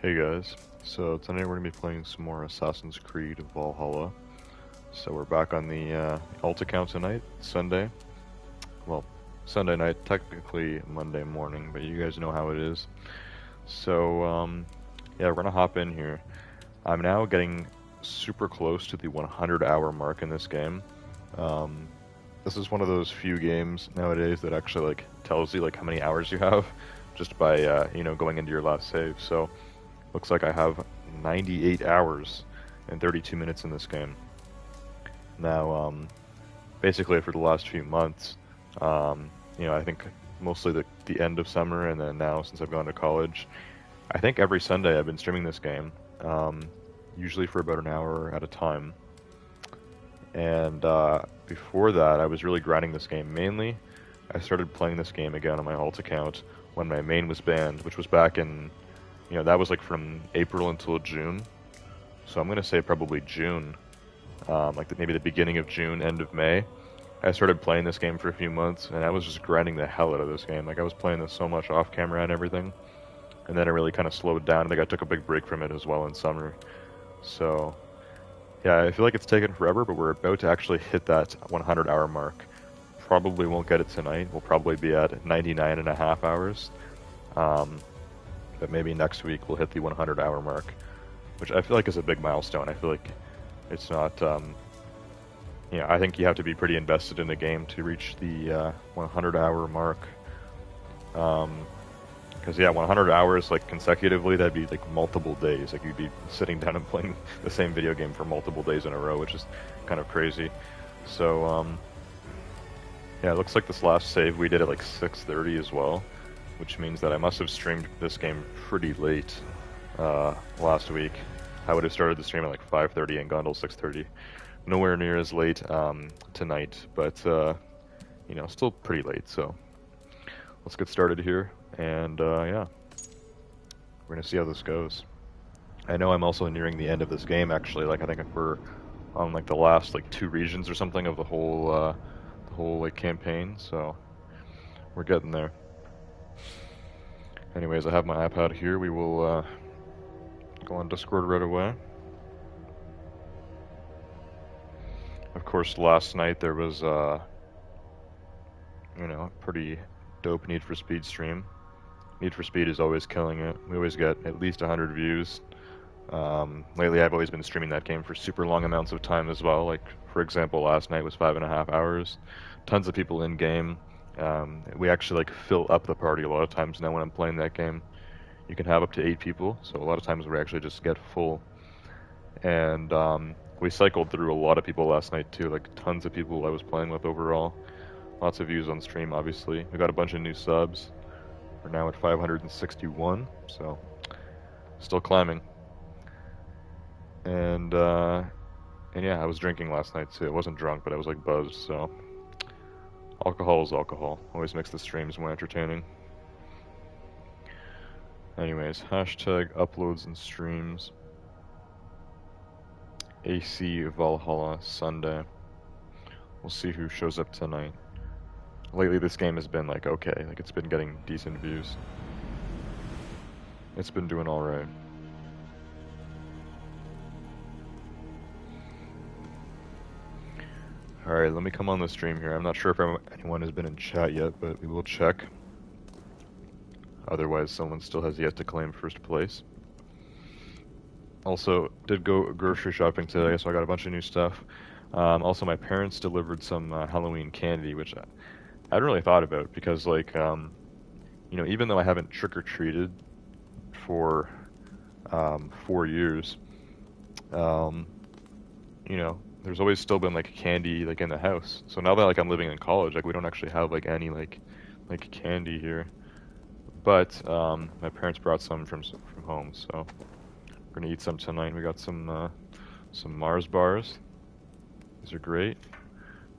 Hey guys, so tonight we're going to be playing some more Assassin's Creed Valhalla. So we're back on the alt account tonight, Sunday. Well, Sunday night, technically Monday morning, but you guys know how it is. So, yeah, we're going to hop in here. I'm now getting super close to the 100-hour mark in this game. This is one of those few games nowadays that actually like tells you like how many hours you have just by going into your last save. So looks like I have 98 hours and 32 minutes in this game. Now, basically for the last few months, I think mostly the end of summer and then now since I've gone to college, I think every Sunday I've been streaming this game, usually for about an hour at a time. And before that, I was really grinding this game. Mainly, I started playing this game again on my alt account when my main was banned, which was back in, that was like from April until June. So I'm gonna say probably June, maybe the beginning of June, end of May. I started playing this game for a few months, and I was just grinding the hell out of this game. Like I was playing this so much off camera and everything, and then it really kind of slowed down. I think I took a big break from it as well in summer. So yeah, I feel like it's taken forever, but we're about to actually hit that 100-hour mark. Probably won't get it tonight. We'll probably be at 99 and a half hours. But maybe next week we'll hit the 100-hour mark, which I feel like is a big milestone. I feel like it's not, I think you have to be pretty invested in the game to reach the 100-hour mark. Because, 100 hours, like, consecutively, that'd be, like, multiple days. Like, you'd be sitting down and playing the same video game for multiple days in a row, which is kind of crazy. So, yeah, it looks like this last save we did at, like, 6:30 as well, which means that I must have streamed this game pretty late last week. I would have started the stream at, like, 5:30 and gone till 6:30. Nowhere near as late tonight, but, still pretty late, so let's get started here. And yeah, we're gonna see how this goes. I know I'm also nearing the end of this game. Actually, like I think we're on like the last like 2 regions or something of the whole like campaign. So we're getting there. Anyways, I have my iPad here. We will go on Discord right away. Of course, last night there was a pretty dope Need for Speed stream. Need for Speed is always killing it. We always get at least 100 views. Lately I've always been streaming that game for super long amounts of time as well. Like, for example, last night was 5.5 hours. Tons of people in game. We actually like fill up the party a lot of times now when I'm playing that game. You can have up to 8 people, so a lot of times we actually just get full. And we cycled through a lot of people last night too, like tons of people I was playing with overall. Lots of views on stream, obviously. We got a bunch of new subs. We're now at 561, so still climbing. And yeah, I was drinking last night too. I wasn't drunk, but I was like buzzed, so alcohol is alcohol. Always makes the streams more entertaining. Anyways, hashtag uploads and streams. AC Valhalla Sunday. We'll see who shows up tonight. Lately this game has been like okay, like it's been getting decent views. It's been doing alright. Alright, let me come on the stream here. I'm not sure if anyone has been in chat yet, but we will check. Otherwise, someone still has yet to claim first place. Also, did go grocery shopping today, so I got a bunch of new stuff. Also, my parents delivered some Halloween candy, which I hadn't really thought about because, like, even though I haven't trick-or-treated for 4 years, there's always still been like candy like in the house. So now that like I'm living in college, like we don't actually have like any like candy here. But my parents brought some from home, so we're gonna eat some tonight. We got some Mars bars. These are great.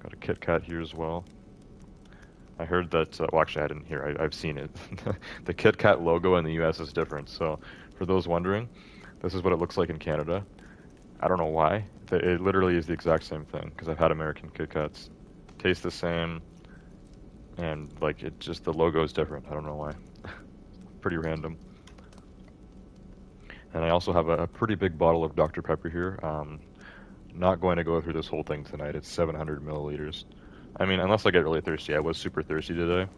Got a Kit Kat here as well. I heard that. Well, actually, I didn't hear. I've seen it. The Kit Kat logo in the U.S. is different. So for those wondering, this is what it looks like in Canada. I don't know why. It literally is the exact same thing because I've had American Kit Kats. Taste the same, and like it just the logo is different. I don't know why. Pretty random. And I also have a pretty big bottle of Dr. Pepper here. Not going to go through this whole thing tonight. It's 700 milliliters. I mean, unless I get really thirsty. I was super thirsty today.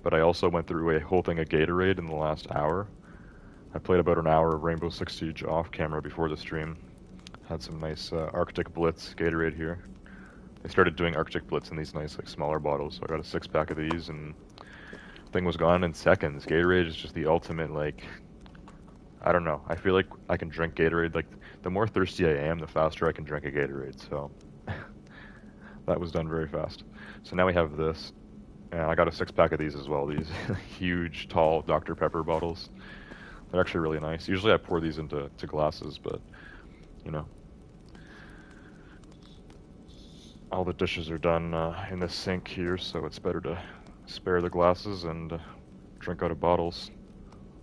But I also went through a whole thing of Gatorade in the last hour. I played about an hour of Rainbow Six Siege off camera before the stream. Had some nice Arctic Blitz Gatorade here. They started doing Arctic Blitz in these nice, like, smaller bottles, so I got a 6-pack of these, and the thing was gone in seconds. Gatorade is just the ultimate, like, I don't know. I feel like I can drink Gatorade, like, the more thirsty I am, the faster I can drink a Gatorade, so that was done very fast. So now we have this, and I got a 6-pack of these as well, these huge, tall Dr. Pepper bottles. They're actually really nice. Usually I pour these into glasses, but, you know, all the dishes are done in the sink here, so it's better to spare the glasses and drink out of bottles.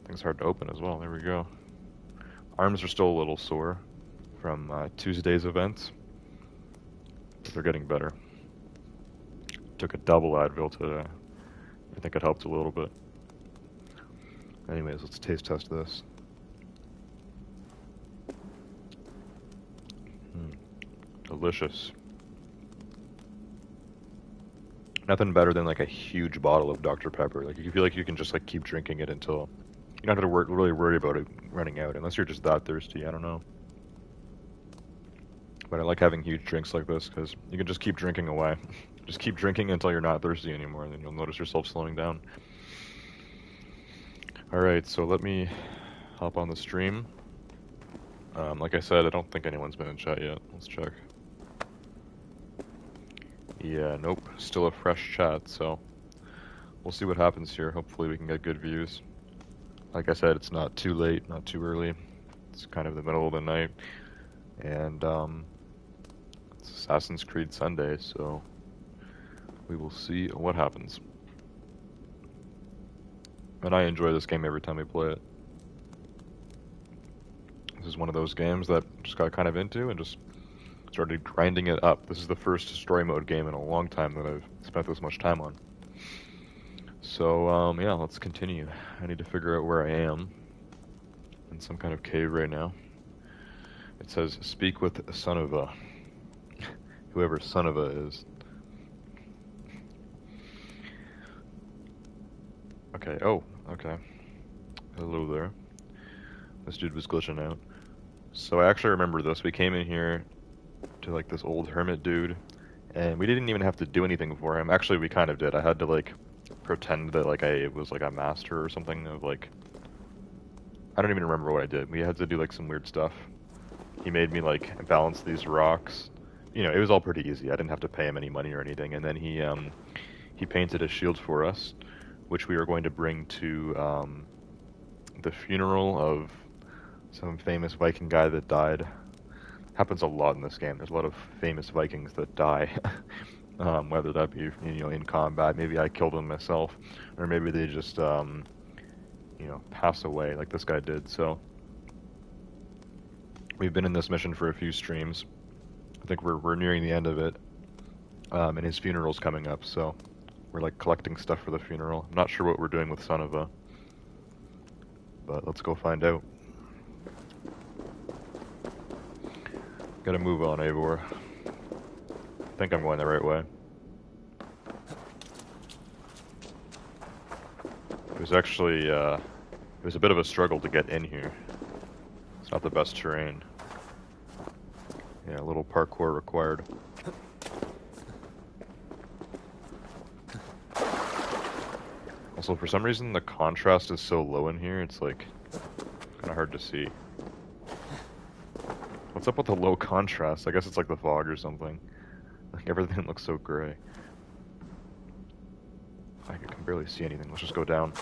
Things hard to open as well. There we go. Arms are still a little sore from Tuesday's events, but they're getting better. Took a double Advil today. I think it helped a little bit. Anyways, let's taste test this. Delicious. Nothing better than like a huge bottle of Dr. Pepper. Like you feel like you can just like keep drinking it until you don't have to really worry about it running out, unless you're just that thirsty. I don't know. But I like having huge drinks like this because you can just keep drinking away. Just keep drinking until you're not thirsty anymore, and then you'll notice yourself slowing down. Alright, so let me hop on the stream. Like I said, I don't think anyone's been in chat yet. Let's check. Yeah, nope. Still a fresh chat, so we'll see what happens here. Hopefully we can get good views. Like I said, it's not too late, not too early. It's kind of the middle of the night. And it's Assassin's Creed Sunday, so we will see what happens. And I enjoy this game every time we play it. This is one of those games that just got kind of into and just started grinding it up. This is the first story mode game in a long time that I've spent this much time on. So, yeah, let's continue. I need to figure out where I am. In some kind of cave right now. It says, speak with Sonova. Whoever Sonova is. Okay, oh, okay. Hello there. This dude was glitching out. So I actually remember this. We came in here to like this old hermit dude, and we didn't even have to do anything for him. Actually, we kind of did. I had to like pretend that like I was like a master or something of like, I don't even remember what I did. We had to do like some weird stuff. He made me like balance these rocks. You know, it was all pretty easy. I didn't have to pay him any money or anything. And then he painted a shield for us, which we were going to bring to the funeral of some famous Viking guy that died. Happens a lot in this game. There's a lot of famous Vikings that die. Whether that be, you know, in combat, maybe I killed them myself, or maybe they just, you know, pass away like this guy did. So we've been in this mission for a few streams. I think we're nearing the end of it, and his funeral's coming up, so we're like collecting stuff for the funeral. I'm not sure what we're doing with Sonova, but let's go find out. Gotta move on, Eivor. I think I'm going the right way. It was actually, it was a bit of a struggle to get in here. It's not the best terrain. Yeah, a little parkour required. Also, for some reason, the contrast is so low in here, it's like, kind of hard to see. What's up with the low contrast? I guess it's like the fog or something. Like everything looks so gray. I can barely see anything. Let's just go down.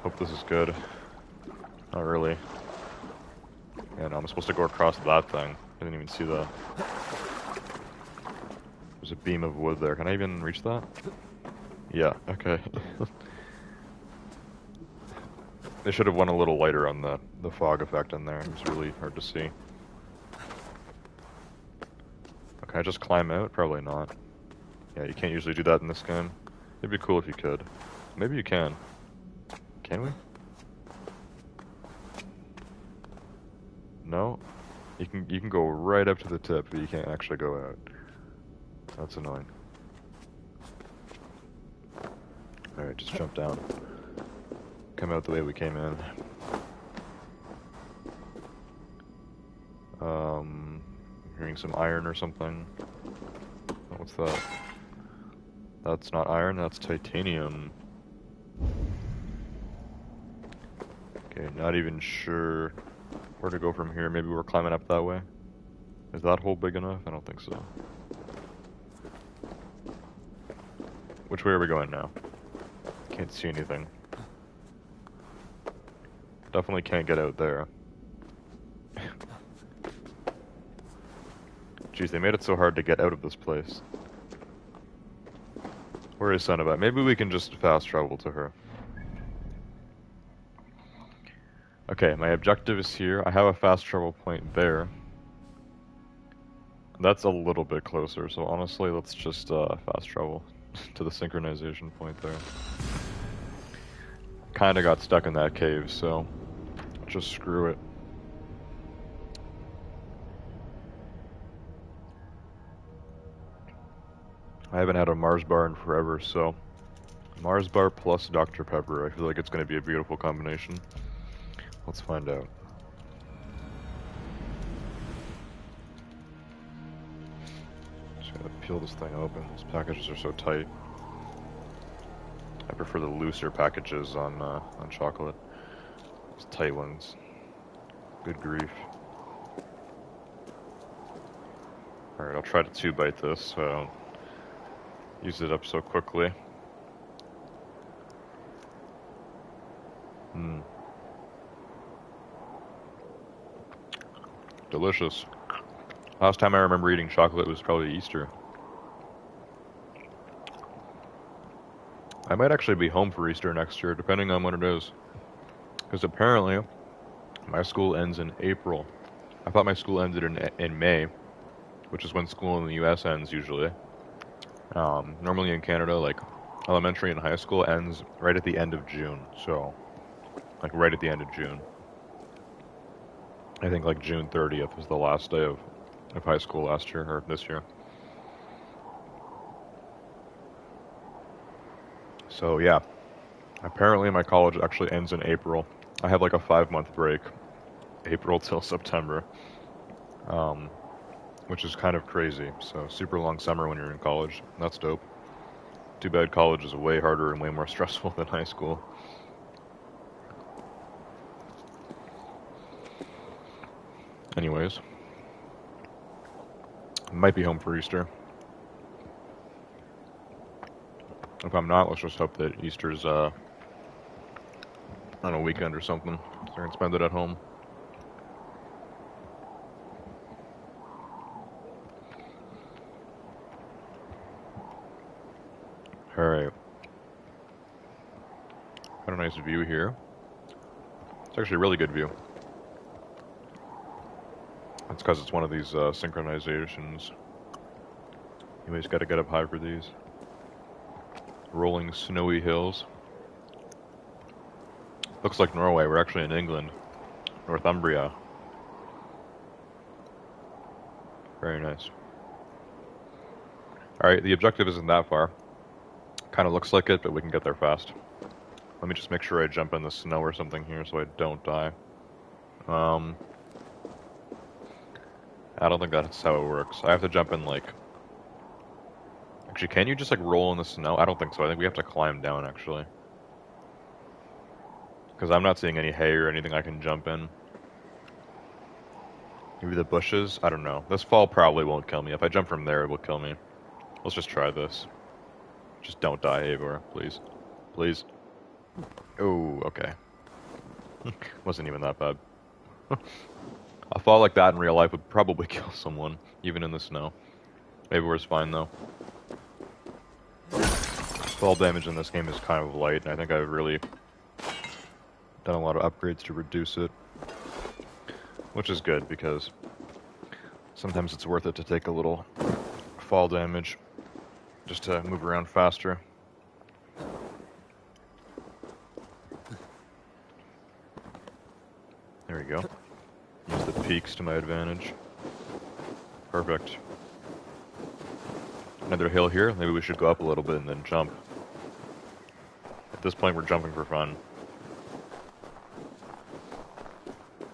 Hope this is good. Not really. Yeah, no, I'm supposed to go across that thing. I didn't even see that. There's a beam of wood there. Can I even reach that? Yeah, okay. They should have went a little lighter on the fog effect in there. It was really hard to see. Can I just climb out? Probably not. Yeah, you can't usually do that in this game. It'd be cool if you could. Maybe you can. Can we? No? You can go right up to the tip, but you can't actually go out. That's annoying. Alright, just jump down. Come out the way we came in. Hearing some iron or something. Oh, what's that? That's not iron, that's titanium. Okay, not even sure where to go from here. Maybe we're climbing up that way. Is that hole big enough? I don't think so. Which way are we going now? Can't see anything. Definitely can't get out there. Jeez, they made it so hard to get out of this place. Where is Seneba? Maybe we can just fast travel to her. Okay, my objective is here. I have a fast travel point there. That's a little bit closer, so honestly, let's just fast travel to the synchronization point there. Kinda got stuck in that cave, so just screw it. I haven't had a Mars bar in forever, so Mars bar plus Dr. Pepper. I feel like it's going to be a beautiful combination. Let's find out. Just gotta peel this thing open. These packages are so tight. I prefer the looser packages on chocolate. These tight ones. Good grief. Alright, I'll try to 2-bite this so I don't use it up so quickly. Delicious. Last time I remember eating chocolate was probably Easter. I might actually be home for Easter next year, depending on when it is. Because apparently, my school ends in April. I thought my school ended in May, which is when school in the US ends usually. Normally in Canada, like, elementary and high school ends right at the end of June, so, like, right at the end of June. I think, like, June 30th was the last day of high school last year, or this year. So, yeah. Apparently my college actually ends in April. I have, like, a 5-month break. April till September. Which is kind of crazy. So, super long summer when you're in college. That's dope. Too bad college is way harder and way more stressful than high school. Anyways. I might be home for Easter. If I'm not, let's just hope that Easter's on a weekend or something, so I can spend it at home. Alright. Got a nice view here. It's actually a really good view. That's because it's one of these synchronizations. You always gotta get up high for these. Rolling snowy hills. Looks like Norway. We're actually in England. Northumbria. Very nice. Alright, the objective isn't that far. Kind of looks like it, but we can get there fast. Let me just make sure I jump in the snow or something here so I don't die. I don't think that's how it works. I have to jump in, like... Actually, can you just, like, roll in the snow? I don't think so. I think we have to climb down, actually. Because I'm not seeing any hay or anything I can jump in. Maybe the bushes? I don't know. This fall probably won't kill me. If I jump from there, it will kill me. Let's just try this. Just don't die, Eivor, please. Please. Oh, okay. Wasn't even that bad. A fall like that in real life would probably kill someone, even in the snow. Eivor's fine, though. Fall damage in this game is kind of light, and I think I've really done a lot of upgrades to reduce it. Which is good, because sometimes it's worth it to take a little fall damage just to move around faster. There we go. Use the peaks to my advantage. Perfect. Another hill here. Maybe we should go up a little bit and then jump. At this point, we're jumping for fun.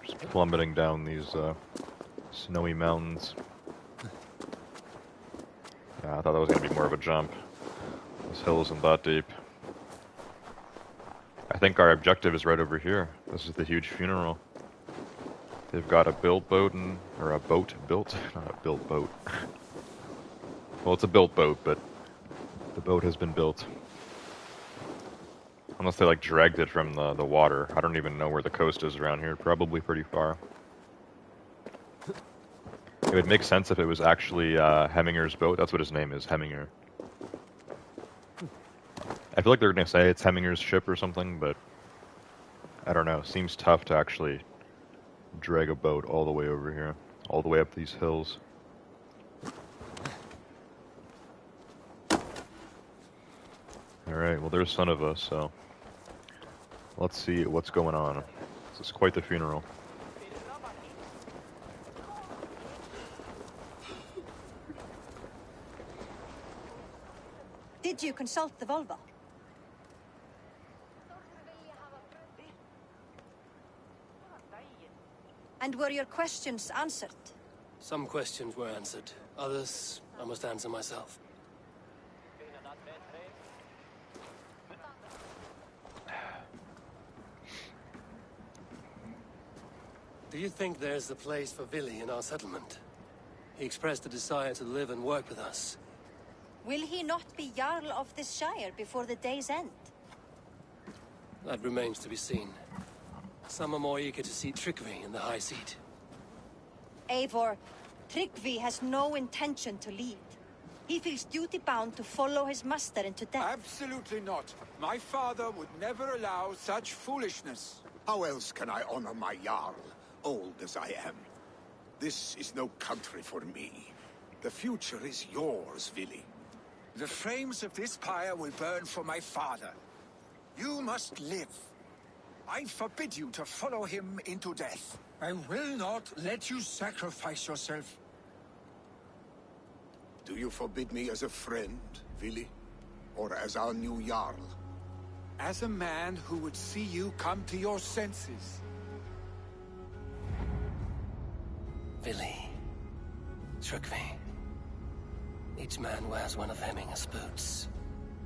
Just plummeting down these snowy mountains. Yeah, I thought that was going to be more of a jump. This hill isn't that deep. I think our objective is right over here. This is the huge funeral. They've got a built boat or a boat built, not a built boat. Well, it's a built boat, but the boat has been built. Unless they like dragged it from the water. I don't even know where the coast is around here. Probably pretty far. It would make sense if it was actually Hemminger's boat. That's what his name is, Hemminger. I feel like they're going to say it's Hemminger's ship or something, but I don't know. Seems tough to actually drag a boat all the way over here. All the way up these hills. Alright, well there's Son of Us, so let's see what's going on. This is quite the funeral. Did you consult the Volvo? And were your questions answered? Some questions were answered. Others, I must answer myself. Do you think there's a place for Vili in our settlement? He expressed a desire to live and work with us. Will he not be Jarl of this shire before the day's end? That remains to be seen. Some are more eager to see Tryggvi in the high seat. Eivor, Tryggvi has no intention to lead. He feels duty-bound to follow his master into death. Absolutely not. My father would never allow such foolishness. How else can I honor my Jarl, old as I am? This is no country for me. The future is yours, Vili. The flames of this pyre will burn for my father. You must live. I forbid you to follow him into death. I will not let you sacrifice yourself. Do you forbid me as a friend, Vili? Or as our new Jarl? As a man who would see you come to your senses. Vili. Tryggvi. Each man wears one of Hemminger's boots,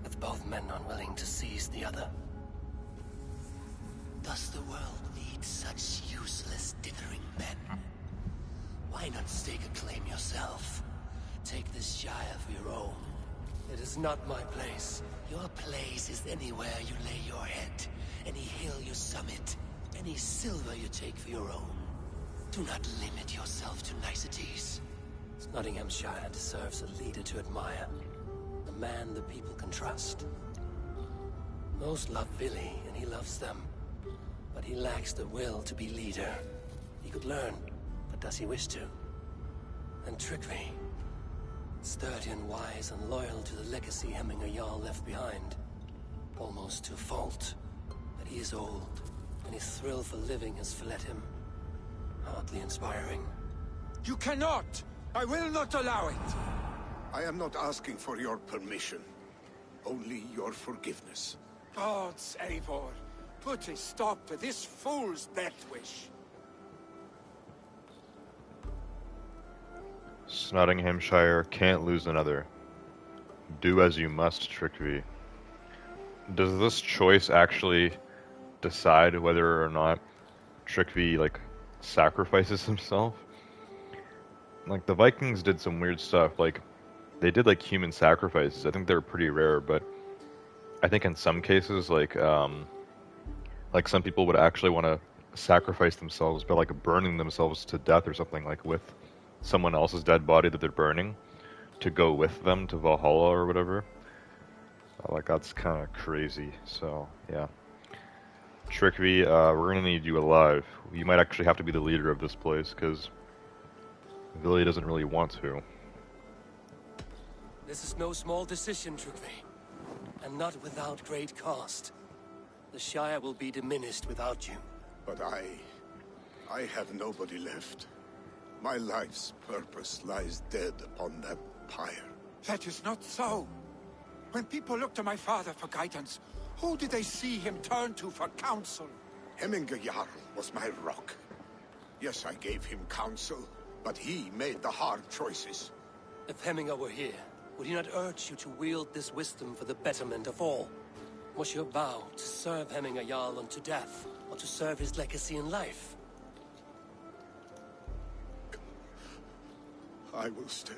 with both men unwilling to seize the other. Does the world need such useless, dithering men? Why not stake a claim yourself? Take this shire for your own. It is not my place. Your place is anywhere you lay your head, any hill you summit, any silver you take for your own. Do not limit yourself to niceties. Nottinghamshire deserves a leader to admire. A man the people can trust. Most love Vili, and he loves them. But he lacks the will to be leader. He could learn, but does he wish to? And Tryggvi, sturdy and wise and loyal to the legacy Hemminger Jarl left behind. Almost to a fault. But he is old, and his thrill for living has fled him. Hardly inspiring. You cannot! I will not allow it! I am not asking for your permission. Only your forgiveness. Gods, Eivor, put a stop to this fool's death wish. Nottinghamshire can't lose another. Do as you must, Tryggvi. Does this choice actually decide whether or not Tryggvi, like, sacrifices himself? Like, the Vikings did some weird stuff, like, they did, like, human sacrifices. I think they're pretty rare, but I think in some cases, like some people would actually want to sacrifice themselves by, like, burning themselves to death or something, like, with someone else's dead body that they're burning to go with them to Valhalla or whatever. Like, that's kind of crazy, so, yeah. Tryggvi, we're gonna need you alive. You might actually have to be the leader of this place, because Vili doesn't really want to. This is no small decision, Tryggvi. And not without great cost. The Shire will be diminished without you. But I have nobody left. My life's purpose lies dead upon that pyre. That is not so. When people look to my father for guidance, who did they see him turn to for counsel? Hemminger Jarl was my rock. Yes, I gave him counsel, but he made the hard choices. If Hemminger were here, would he not urge you to wield this wisdom for the betterment of all? Was your vow to serve Hemminger Jarl unto death, or to serve his legacy in life? I will stay.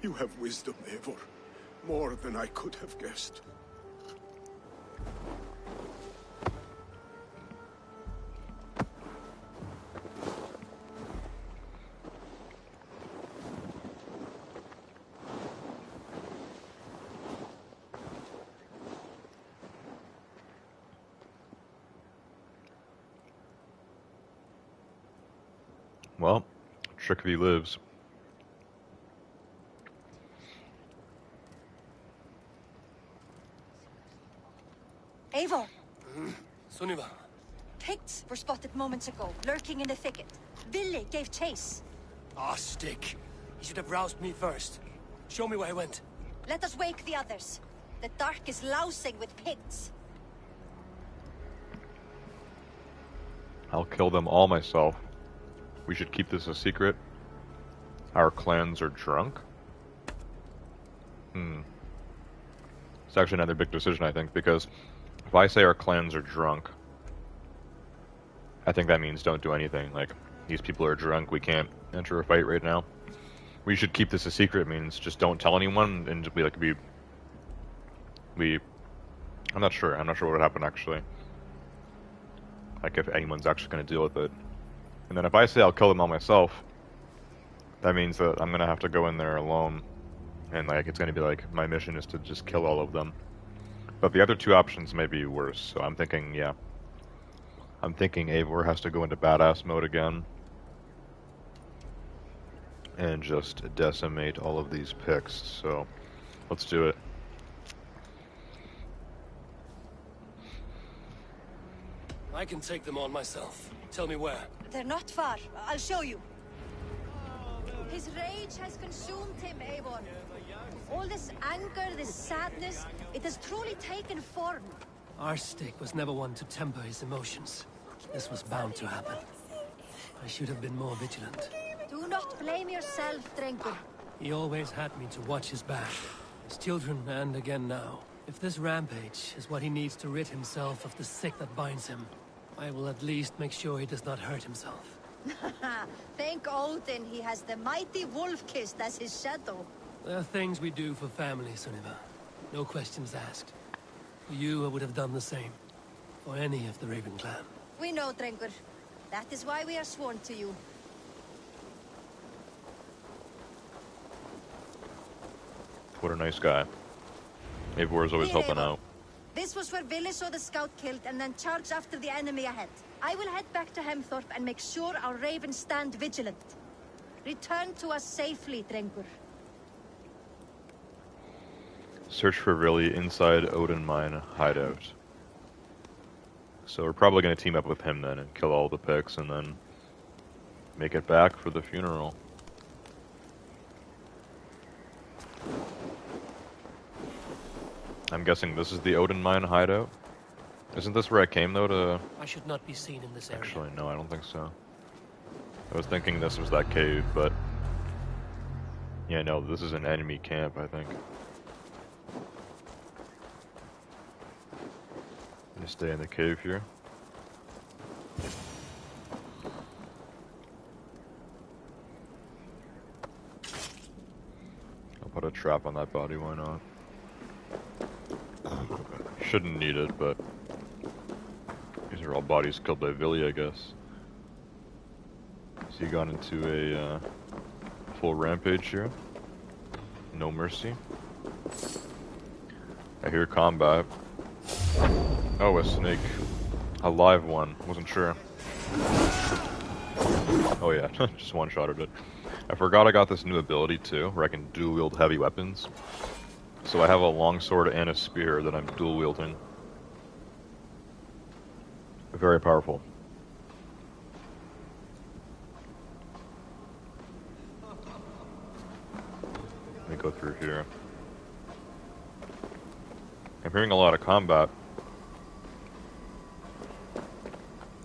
You have wisdom, Eivor. More than I could have guessed. Well, Trickvy lives. Eivor, Sunniva. Picts were spotted moments ago, lurking in the thicket. Billy gave chase. Ah, stick. He should have roused me first. Show me where he went. Let us wake the others. The dark is lousing with Picts. I'll kill them all myself. We should keep this a secret. Our clans are drunk? It's actually another big decision, I think, because if I say our clans are drunk, I think that means don't do anything. Like, these people are drunk, we can't enter a fight right now. We should keep this a secret means just don't tell anyone and just be like, I'm not sure what would happen actually. Like if anyone's actually going to deal with it. And then if I say I'll kill them all myself, that means that I'm going to have to go in there alone. And like it's going to be like, my mission is to just kill all of them. But the other two options may be worse, so I'm thinking, yeah. I'm thinking Eivor has to go into badass mode again. And just decimate all of these picks, so let's do it. I can take them on myself. Tell me where. They're not far. I'll show you. His rage has consumed him, Eivor. All this anger, this sadness, it has truly taken form. Our stick was never one to temper his emotions. This was bound to happen. I should have been more vigilant. Do not blame yourself, Drengur. He always had me to watch his back. His children, and again now. If this rampage is what he needs to rid himself of the sick that binds him, I will at least make sure he does not hurt himself. Thank Odin he has the mighty Wolf-Kissed as his shadow. There are things we do for family, Sunniva. No questions asked. For you, I would have done the same. For any of the Raven clan. We know, Drengur. That is why we are sworn to you. What a nice guy. Eivor is always Here, helping Eivor. out. This was where Billy saw the scout killed and then charged after the enemy ahead. I will head back to Hemthorpe and make sure our ravens stand vigilant. Return to us safely, Drengur. Search for Villy inside Odin Mine hideout. So we're probably going to team up with him then and kill all the picks and then make it back for the funeral. I'm guessing this is the Odin Mine hideout? Isn't this where I came though to... I should not be seen in this area. Actually, no, I don't think so. I was thinking this was that cave, but... Yeah, no, this is an enemy camp, I think. Gonna stay in the cave here. I'll put a trap on that body, why not? Shouldn't need it, but... These are all bodies killed by Villy, I guess. So he got into a full rampage here. No mercy. I hear combat. Oh, a snake. A live one. Wasn't sure. Oh yeah, just one-shotted it. I forgot I got this new ability too, where I can dual-wield heavy weapons. So I have a longsword and a spear that I'm dual-wielding. Very powerful. go through here. I'm hearing a lot of combat.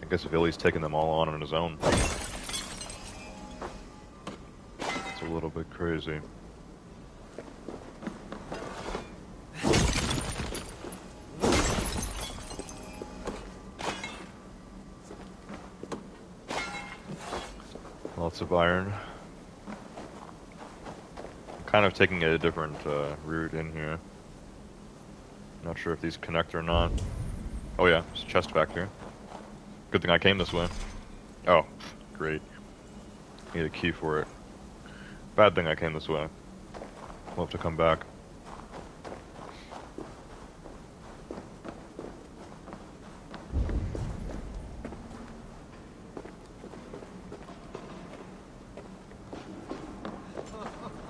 I guess Villy's taking them all on his own. It's a little bit crazy. Lots of iron. I'm kind of taking a different route in here. Not sure if these connect or not. Oh yeah, there's a chest back here. Good thing I came this way. Oh, great. Need a key for it. Bad thing I came this way. We'll have to come back.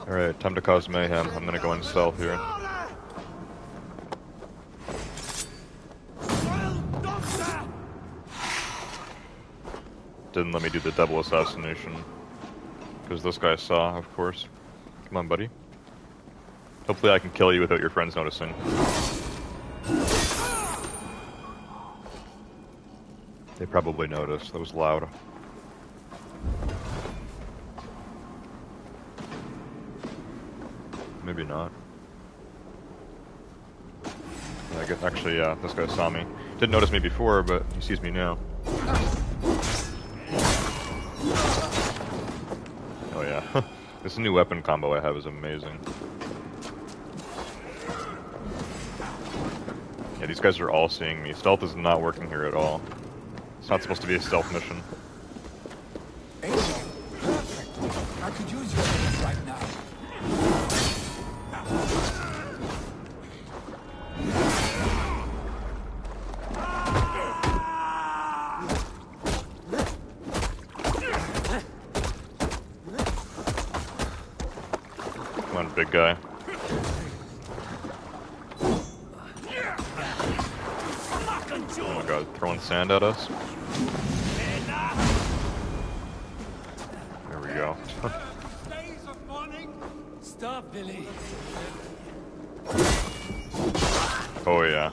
Alright, time to cause mayhem. I'm gonna go in stealth here. Didn't let me do the double assassination. Because this guy saw, of course. Come on, buddy. Hopefully I can kill you without your friends noticing. They probably noticed. That was loud. Maybe not. Yeah, I guess actually, yeah, this guy saw me. Didn't notice me before, but he sees me now. Oh yeah, this new weapon combo I have is amazing. Yeah, these guys are all seeing me. Stealth is not working here at all. It's not supposed to be a stealth mission. Perfect. I could use your help right now. Come on, big guy. Oh my god, throwing sand at us? There we go. Stop, Billy. Oh yeah.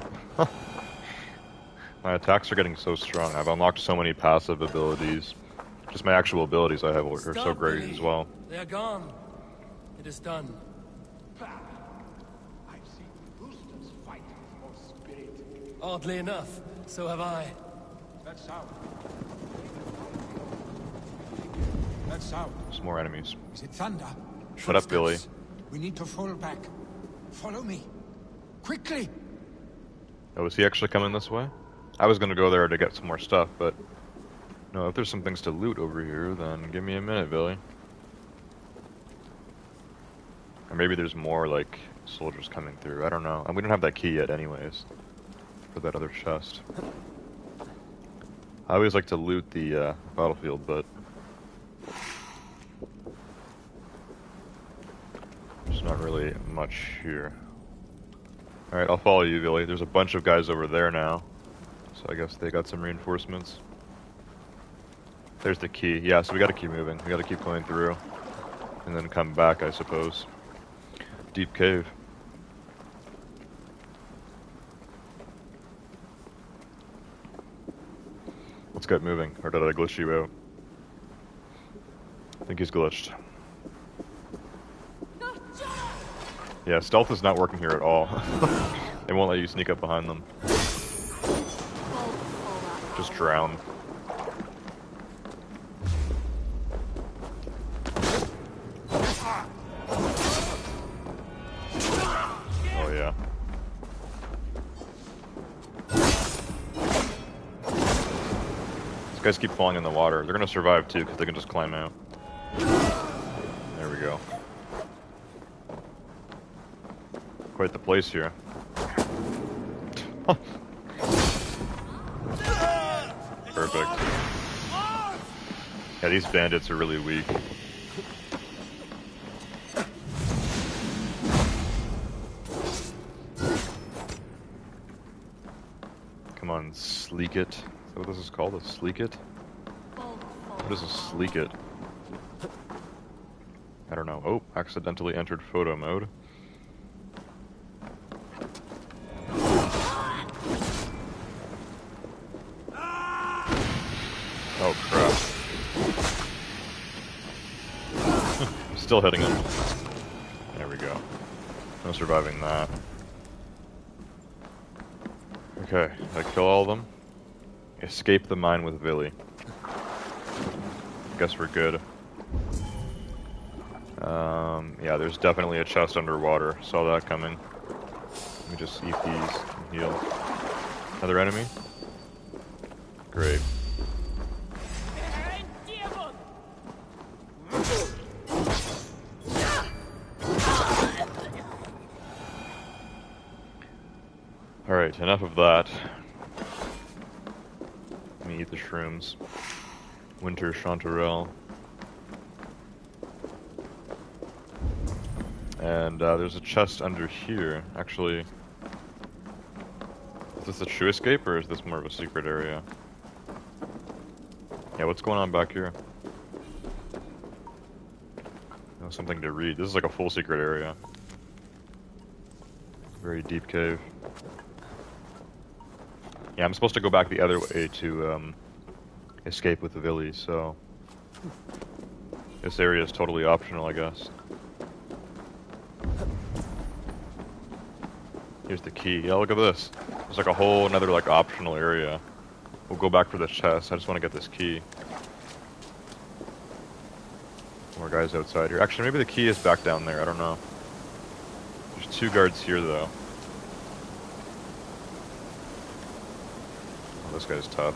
My attacks are getting so strong. I've unlocked so many passive abilities. Just my actual abilities I have are so great Billy. as well. They are gone. It is done. I've seen roosters fight for spirit. Oddly enough, so have I. That sound. That sound. There's more enemies. Is it thunder? Shut up, Billy. Footsteps. We need to fall back. Follow me. Quickly! Oh, is he actually coming this way? I was gonna go there to get some more stuff, but... No, if there's some things to loot over here, then give me a minute, Billy. Or maybe there's more, like, soldiers coming through. I don't know. And we don't have that key yet anyways. For that other chest. I always like to loot the battlefield, but... there's not really much here. Alright, I'll follow you, Billy. There's a bunch of guys over there now. So I guess they got some reinforcements. There's the key. Yeah, so we gotta keep moving. We gotta keep going through. And then come back, I suppose. Deep cave. Let's get moving. Or did I glitch you out? I think he's glitched. Yeah, stealth is not working here at all. They won't let you sneak up behind them. Just drown. Oh yeah. These guys keep falling in the water. They're gonna survive too, because they can just climb out. There we go. Quite the place here. Perfect. Yeah, these bandits are really weak. Come on, sleek it. Is that what this is called? A sleek it? What is a sleek it? I don't know. Oh, accidentally entered photo mode. Oh crap. Still hitting him. There we go. No surviving that. Okay, I kill all of them. Escape the mine with Villy. Guess we're good. Yeah, there's definitely a chest underwater. Saw that coming. Let me just eat these and heal. Another enemy? Great. Alright, enough of that. Let me eat the shrooms. Winter chanterelle. And there's a chest under here. Actually, is this a true escape or is this more of a secret area? Yeah, what's going on back here? Oh, something to read. This is like a full secret area. Very deep cave. Yeah, I'm supposed to go back the other way to escape with the Villy, so this area is totally optional, I guess. Here's the key. Yeah, look at this. There's like a whole another like optional area. We'll go back for this chest. I just want to get this key. More guys outside here. Actually, maybe the key is back down there. I don't know. There's 2 guards here, though. Oh, this guy's tough.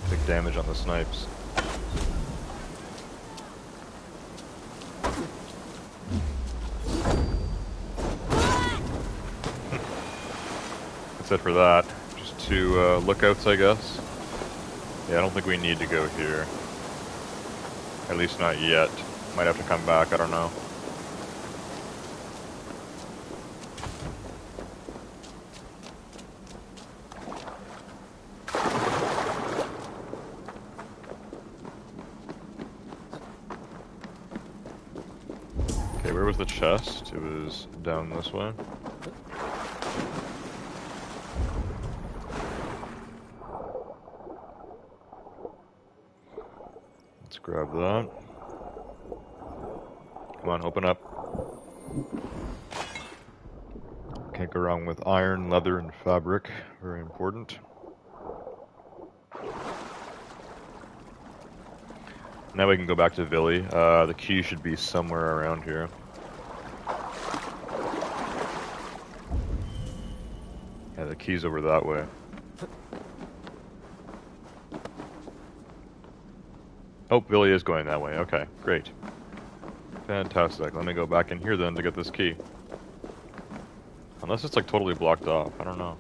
Big damage on the snipes. That's it for that. Just 2 lookouts, I guess. Yeah, I don't think we need to go here. At least not yet. Might have to come back, I don't know. Okay, where was the chest? It was down this way. Let's grab that. Come on, open up. Can't go wrong with iron, leather, and fabric. Very important. Now we can go back to Villy. The key should be somewhere around here. Yeah, the key's over that way. Oh, Villy is going that way. Okay, great. Fantastic. Let me go back in here then to get this key. Unless it's like totally blocked off. I don't know.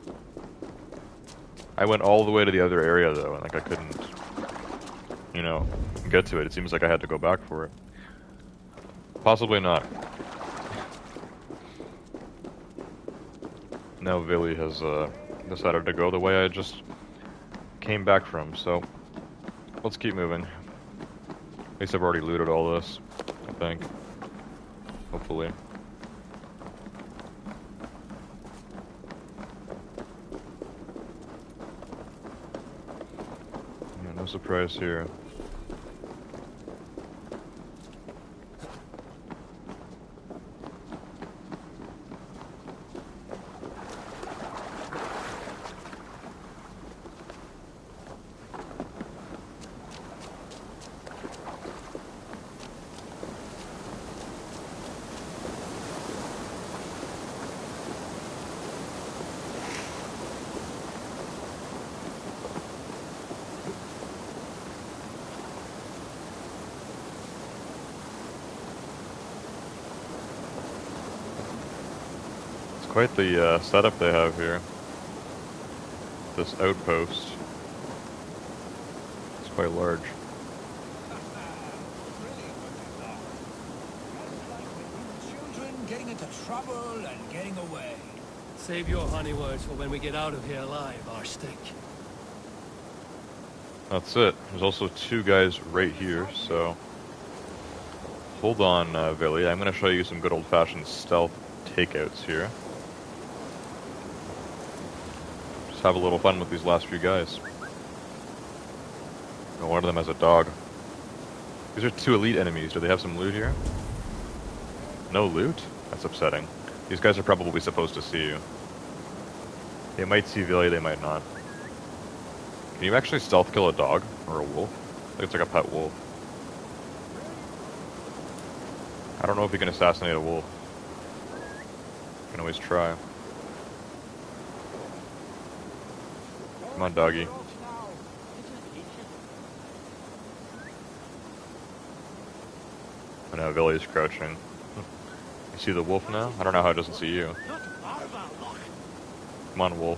I went all the way to the other area though, and like I couldn't, you know, get to it. It seems like I had to go back for it. Possibly not. Now Villy has decided to go the way I just came back from, so let's keep moving. At least I've already looted all this, I think. Hopefully. Yeah, no surprise here. Quite the setup they have here. This outpost. It's quite large. Children getting into trouble and getting away. Save your honey words for when we get out of here alive, Arstick. That's it. There's also 2 guys right here, so Hold on, Villy. I'm going to show you some good old-fashioned stealth takeouts here. Just have a little fun with these last few guys. Oh, one of them has a dog. These are 2 elite enemies. Do they have some loot here? No loot? That's upsetting. These guys are probably supposed to see you. They might see Villy, they might not. Can you actually stealth kill a dog? Or a wolf? I think it's like a pet wolf. I don't know if you can assassinate a wolf. You can always try. Come on, doggy. I know Villy's crouching. You see the wolf now? I don't know how it doesn't see you. Come on, wolf.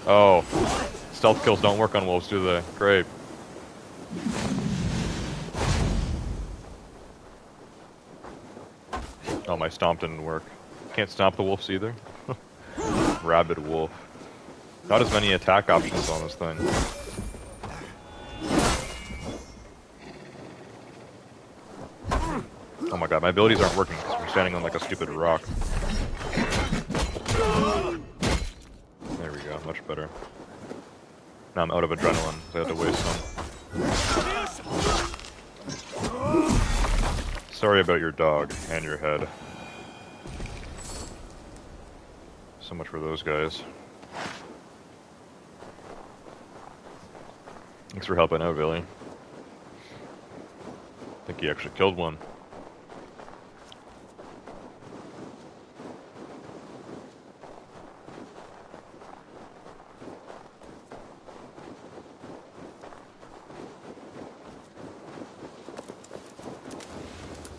Oh. Stealth kills don't work on wolves, do they? Great. Oh, my stomp didn't work. Can't stomp the wolves either? Rabid wolf. Not as many attack options on this thing. Oh my god, my abilities aren't working because I'm standing on like a stupid rock. There we go, much better. Now I'm out of adrenaline, so I have to waste some. Sorry about your dog and your head. So much for those guys. Thanks for helping out, Billy. I think he actually killed one.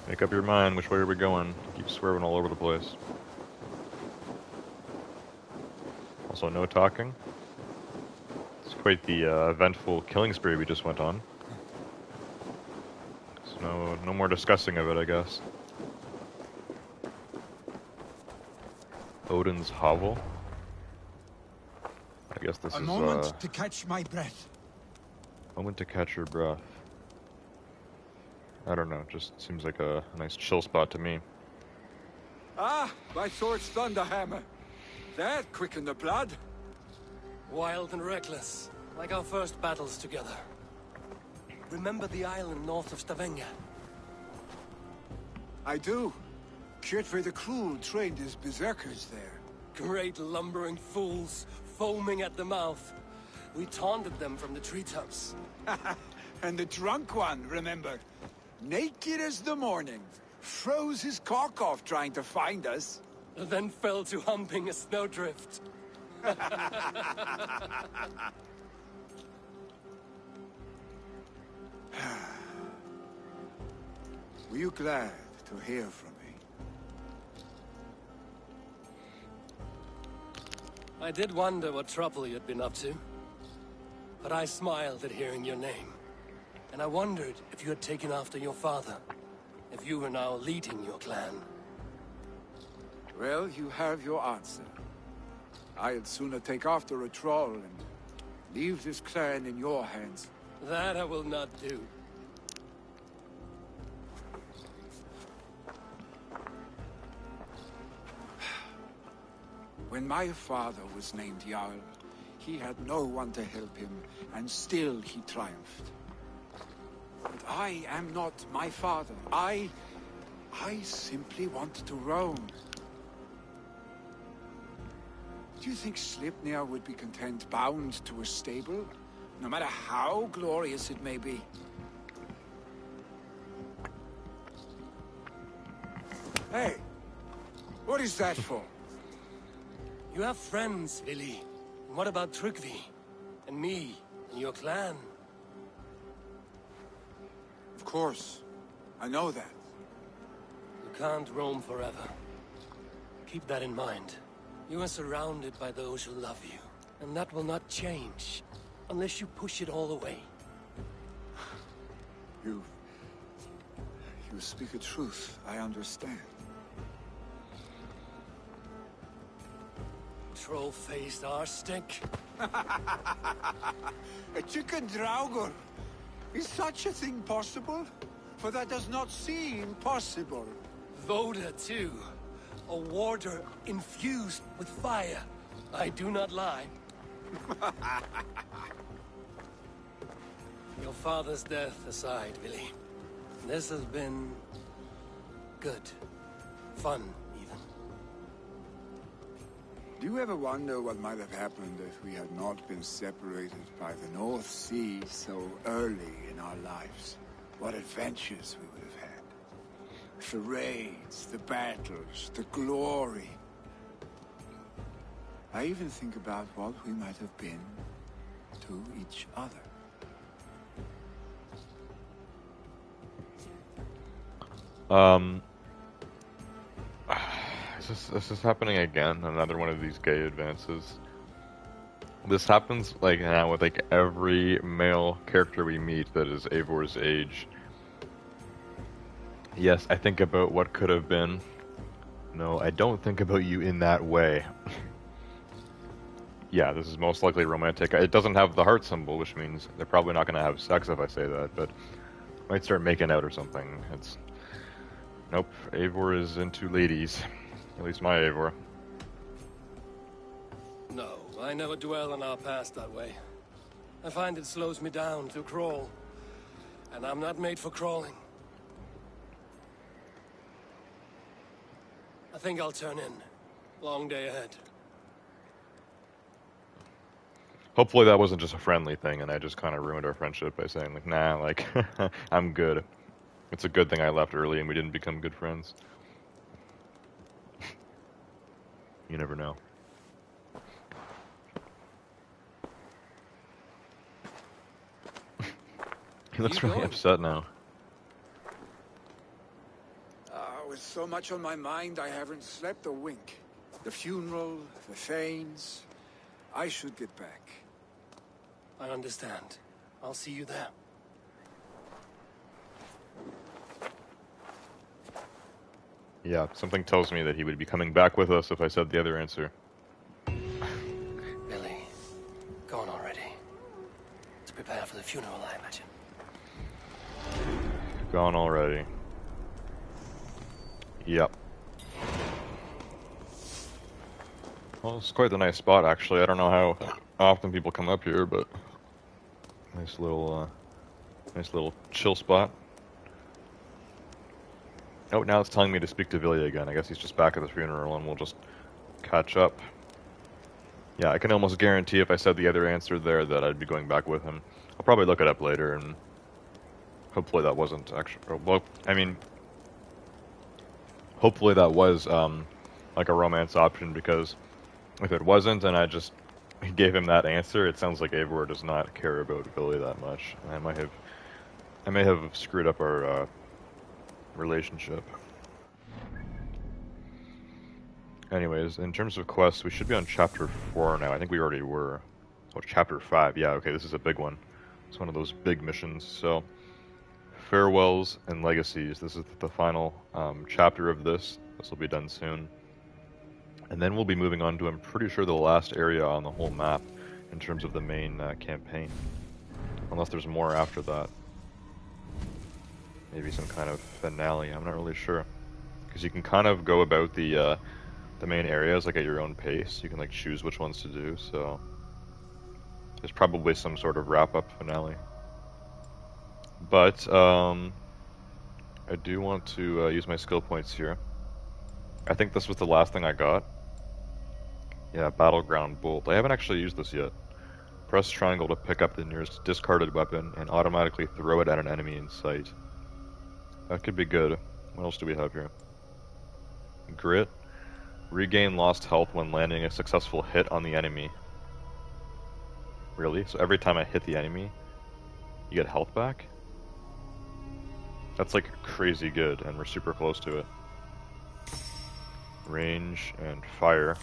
Make up your mind, which way are we going? Keep swerving all over the place. Also, no talking. It's quite the eventful killing spree we just went on. So no more discussing of it, I guess. Odin's hovel. I guess this is a moment to catch my breath. Moment to catch your breath. I don't know, just seems like a nice chill spot to me. Ah, my sword's thunderhammer. That quickened the blood. Wild and reckless, like our first battles together. Remember the island north of Stavanger? I do. Kjotve the Cruel trained his berserkers there. Great lumbering fools, foaming at the mouth. We taunted them from the treetops. And the drunk one, remember? Naked as the morning. Froze his cock off trying to find us. Then fell to humping a snowdrift. Were you glad to hear from me? I did wonder what trouble you'd been up to. But I smiled at hearing your name. And I wondered if you had taken after your father. If you were now leading your clan. Well, you have your answer. I'd sooner take after a troll and leave this clan in your hands. That I will not do. When my father was named Jarl, he had no one to help him, and still he triumphed. But I am not my father. I simply want to roam. Do you think Sleipnir would be content bound to a stable, no matter how glorious it may be? Hey, what is that for? You have friends, Vili. And what about Tryggvi? And me? And your clan? Of course. I know that. You can't roam forever. Keep that in mind. You are surrounded by those who love you. And that will not change. Unless you push it all away. You speak a truth. I understand. Troll-faced arse stink. A chicken draugur. Is such a thing possible? For that does not seem possible. Voda, too. A warder infused with fire. I do not lie. Your father's death aside, Billy. This has been... good. Fun, even. Do you ever wonder what might have happened if we had not been separated by the North Sea so early in our lives? What adventures we would have had. The raids, the battles, the glory. I even think about what we might have been to each other. This is happening again. Another one of these gay advances. This happens like now with like every male character we meet that is Eivor's age. Yes, I think about what could have been. No, I don't think about you in that way. Yeah, this is most likely romantic. It doesn't have the heart symbol, which means they're probably not going to have sex if I say that, but might start making out or something. It's... Nope, Eivor is into ladies. At least my Eivor. No, I never dwell on our past that way. I find it slows me down to crawl. And I'm not made for crawling. I think I'll turn in. Long day ahead. Hopefully that wasn't just a friendly thing and I just kind of ruined our friendship by saying like, nah, like, I'm good. It's a good thing I left early and we didn't become good friends. You never know. He looks really upset now. With so much on my mind, I haven't slept a wink. The funeral, the Thanes. I should get back. I understand. I'll see you there. Yeah, something tells me that he would be coming back with us if I said the other answer. Billy, go on already. To prepare for the funeral, I imagine. Gone already. Yep. Well, it's quite a nice spot, actually. I don't know how often people come up here, but nice little chill spot. Oh, now it's telling me to speak to Vilya again. I guess he's just back at the funeral, and we'll just catch up. Yeah, I can almost guarantee if I said the other answer there that I'd be going back with him. I'll probably look it up later, and hopefully that wasn't actually... Well, I mean... Hopefully that was, like a romance option, because if it wasn't and I just gave him that answer, it sounds like Eivor does not care about Billy that much. I may have screwed up our, relationship. Anyways, in terms of quests, we should be on chapter 4 now. I think we already were. Oh, chapter 5. Yeah, okay, this is a big one. It's one of those big missions. So, farewells and legacies. This is the final chapter of this. This will be done soon. And then we'll be moving on to, I'm pretty sure, the last area on the whole map in terms of the main campaign. Unless there's more after that. Maybe some kind of finale, I'm not really sure. Because you can kind of go about the main areas like at your own pace. You can like choose which ones to do, so there's probably some sort of wrap-up finale. But I do want to use my skill points here. I think this was the last thing I got. Yeah, Battleground Bolt. I haven't actually used this yet. Press triangle to pick up the nearest discarded weapon and automatically throw it at an enemy in sight. That could be good. What else do we have here? Grit. Regain lost health when landing a successful hit on the enemy. Really? So every time I hit the enemy, you get health back? That's like crazy good, and we're super close to it. Range and fire.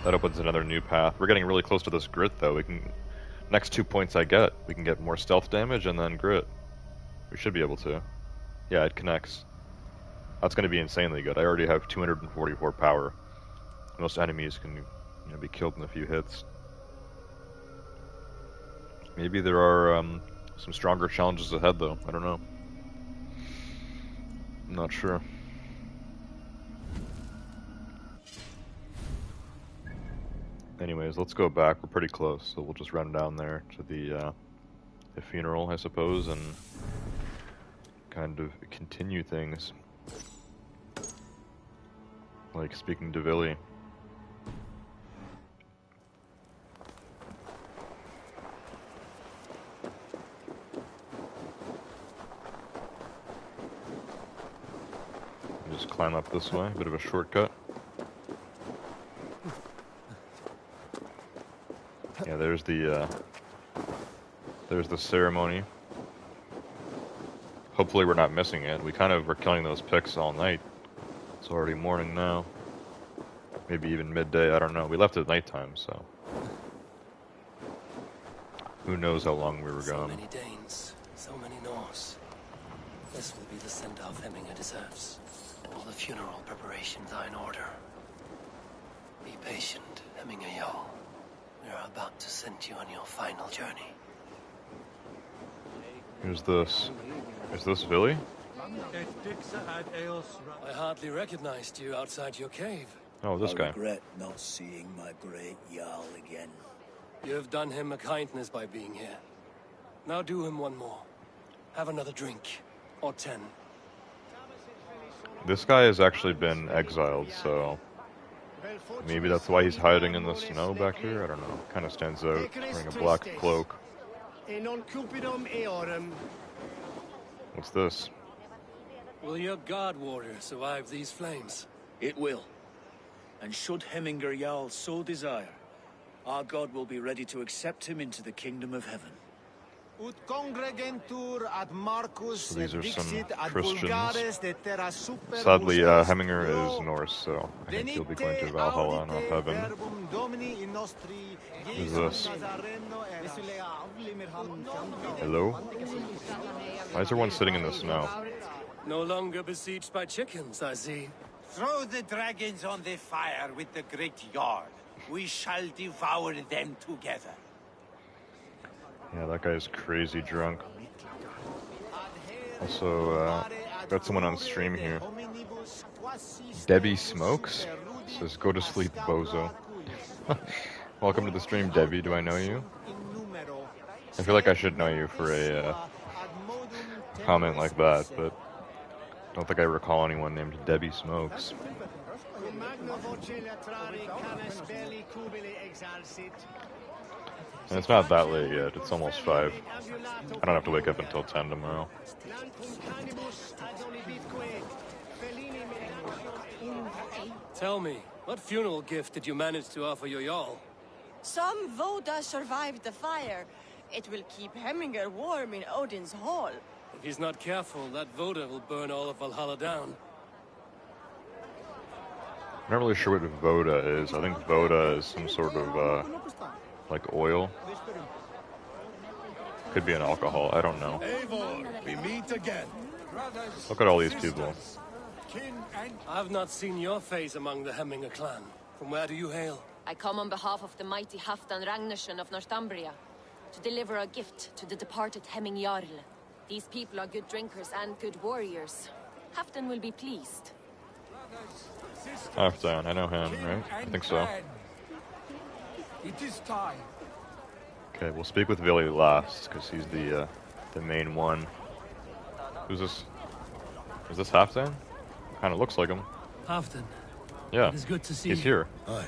That opens another new path. We're getting really close to this grit though. We can, next 2 points I get, we can get more stealth damage and then grit. We should be able to. Yeah, it connects. That's going to be insanely good. I already have 244 power. Most enemies can be killed in a few hits. Maybe there are some stronger challenges ahead, though. I don't know. I'm not sure. Anyways, let's go back. We're pretty close, so we'll just run down there to the funeral, I suppose, and kind of continue things. Like speaking to Villy. Just climb up this way, a bit of a shortcut. Yeah, there's the ceremony. Hopefully we're not missing it. We kind of were killing those picks all night. It's already morning now. Maybe even midday, I don't know. We left at nighttime, so who knows how long we were gone. So many Danes, so many Norse. This will be the send-off Hemminger deserves. All the funeral preparations are in order. Be patient, Hemminger Jarl. We are about to send you on your final journey. Who's this? Is this Villy? I hardly recognized you outside your cave. Oh, this guy. I regret not seeing my great Jarl again. You have done him a kindness by being here. Now do him one more. Have another drink. Or 10. This guy has actually been exiled, so maybe that's why he's hiding in the snow back here. I don't know. Kind of stands out, wearing a black cloak. What's this? Will your guard warrior survive these flames? It will. And should Hemminger Jarl so desire, our god will be ready to accept him into the kingdom of heaven. So these are some Christians. Sadly, Hemminger is Norse, so I think he'll be going to Valhalla, not heaven. Who's this? Hello? Why is everyone sitting in the snow? No longer besieged by chickens, I see. Throw the dragons on the fire with the great Jarl. We shall devour them together. Yeah, that guy's crazy drunk. Also, got someone on stream here. Debbie Smokes says, "Go to sleep, bozo." Welcome to the stream, Debbie. Do I know you? I feel like I should know you for a comment like that, but I don't think I recall anyone named Debbie Smokes. And it's not that late yet, it's almost 5. I don't have to wake up until 10 tomorrow. Tell me, what funeral gift did you manage to offer your Jarl? Some Voda survived the fire. It will keep Hemminger warm in Odin's hall. If he's not careful, that Voda will burn all of Valhalla down. I'm not really sure what Voda is. I think Voda is some sort of, like oil. Could be an alcohol, I don't know. Eivor, we meet again. Look at all these people. I've not seen your face among the Hemminger clan. From where do you hail? I come on behalf of the mighty Halfdan Ragnarsson of Northumbria to deliver a gift to the departed Hemming Jarl. These people are good drinkers and good warriors. Halfdan will be pleased. Halfdan, I know him, right? I think so. It is time. Okay, we'll speak with Villy last, because he's the main one. Who's this? Is this Halfdan? Kind of looks like him. Halfdan. Yeah, It is good to see he's you. here. Aye.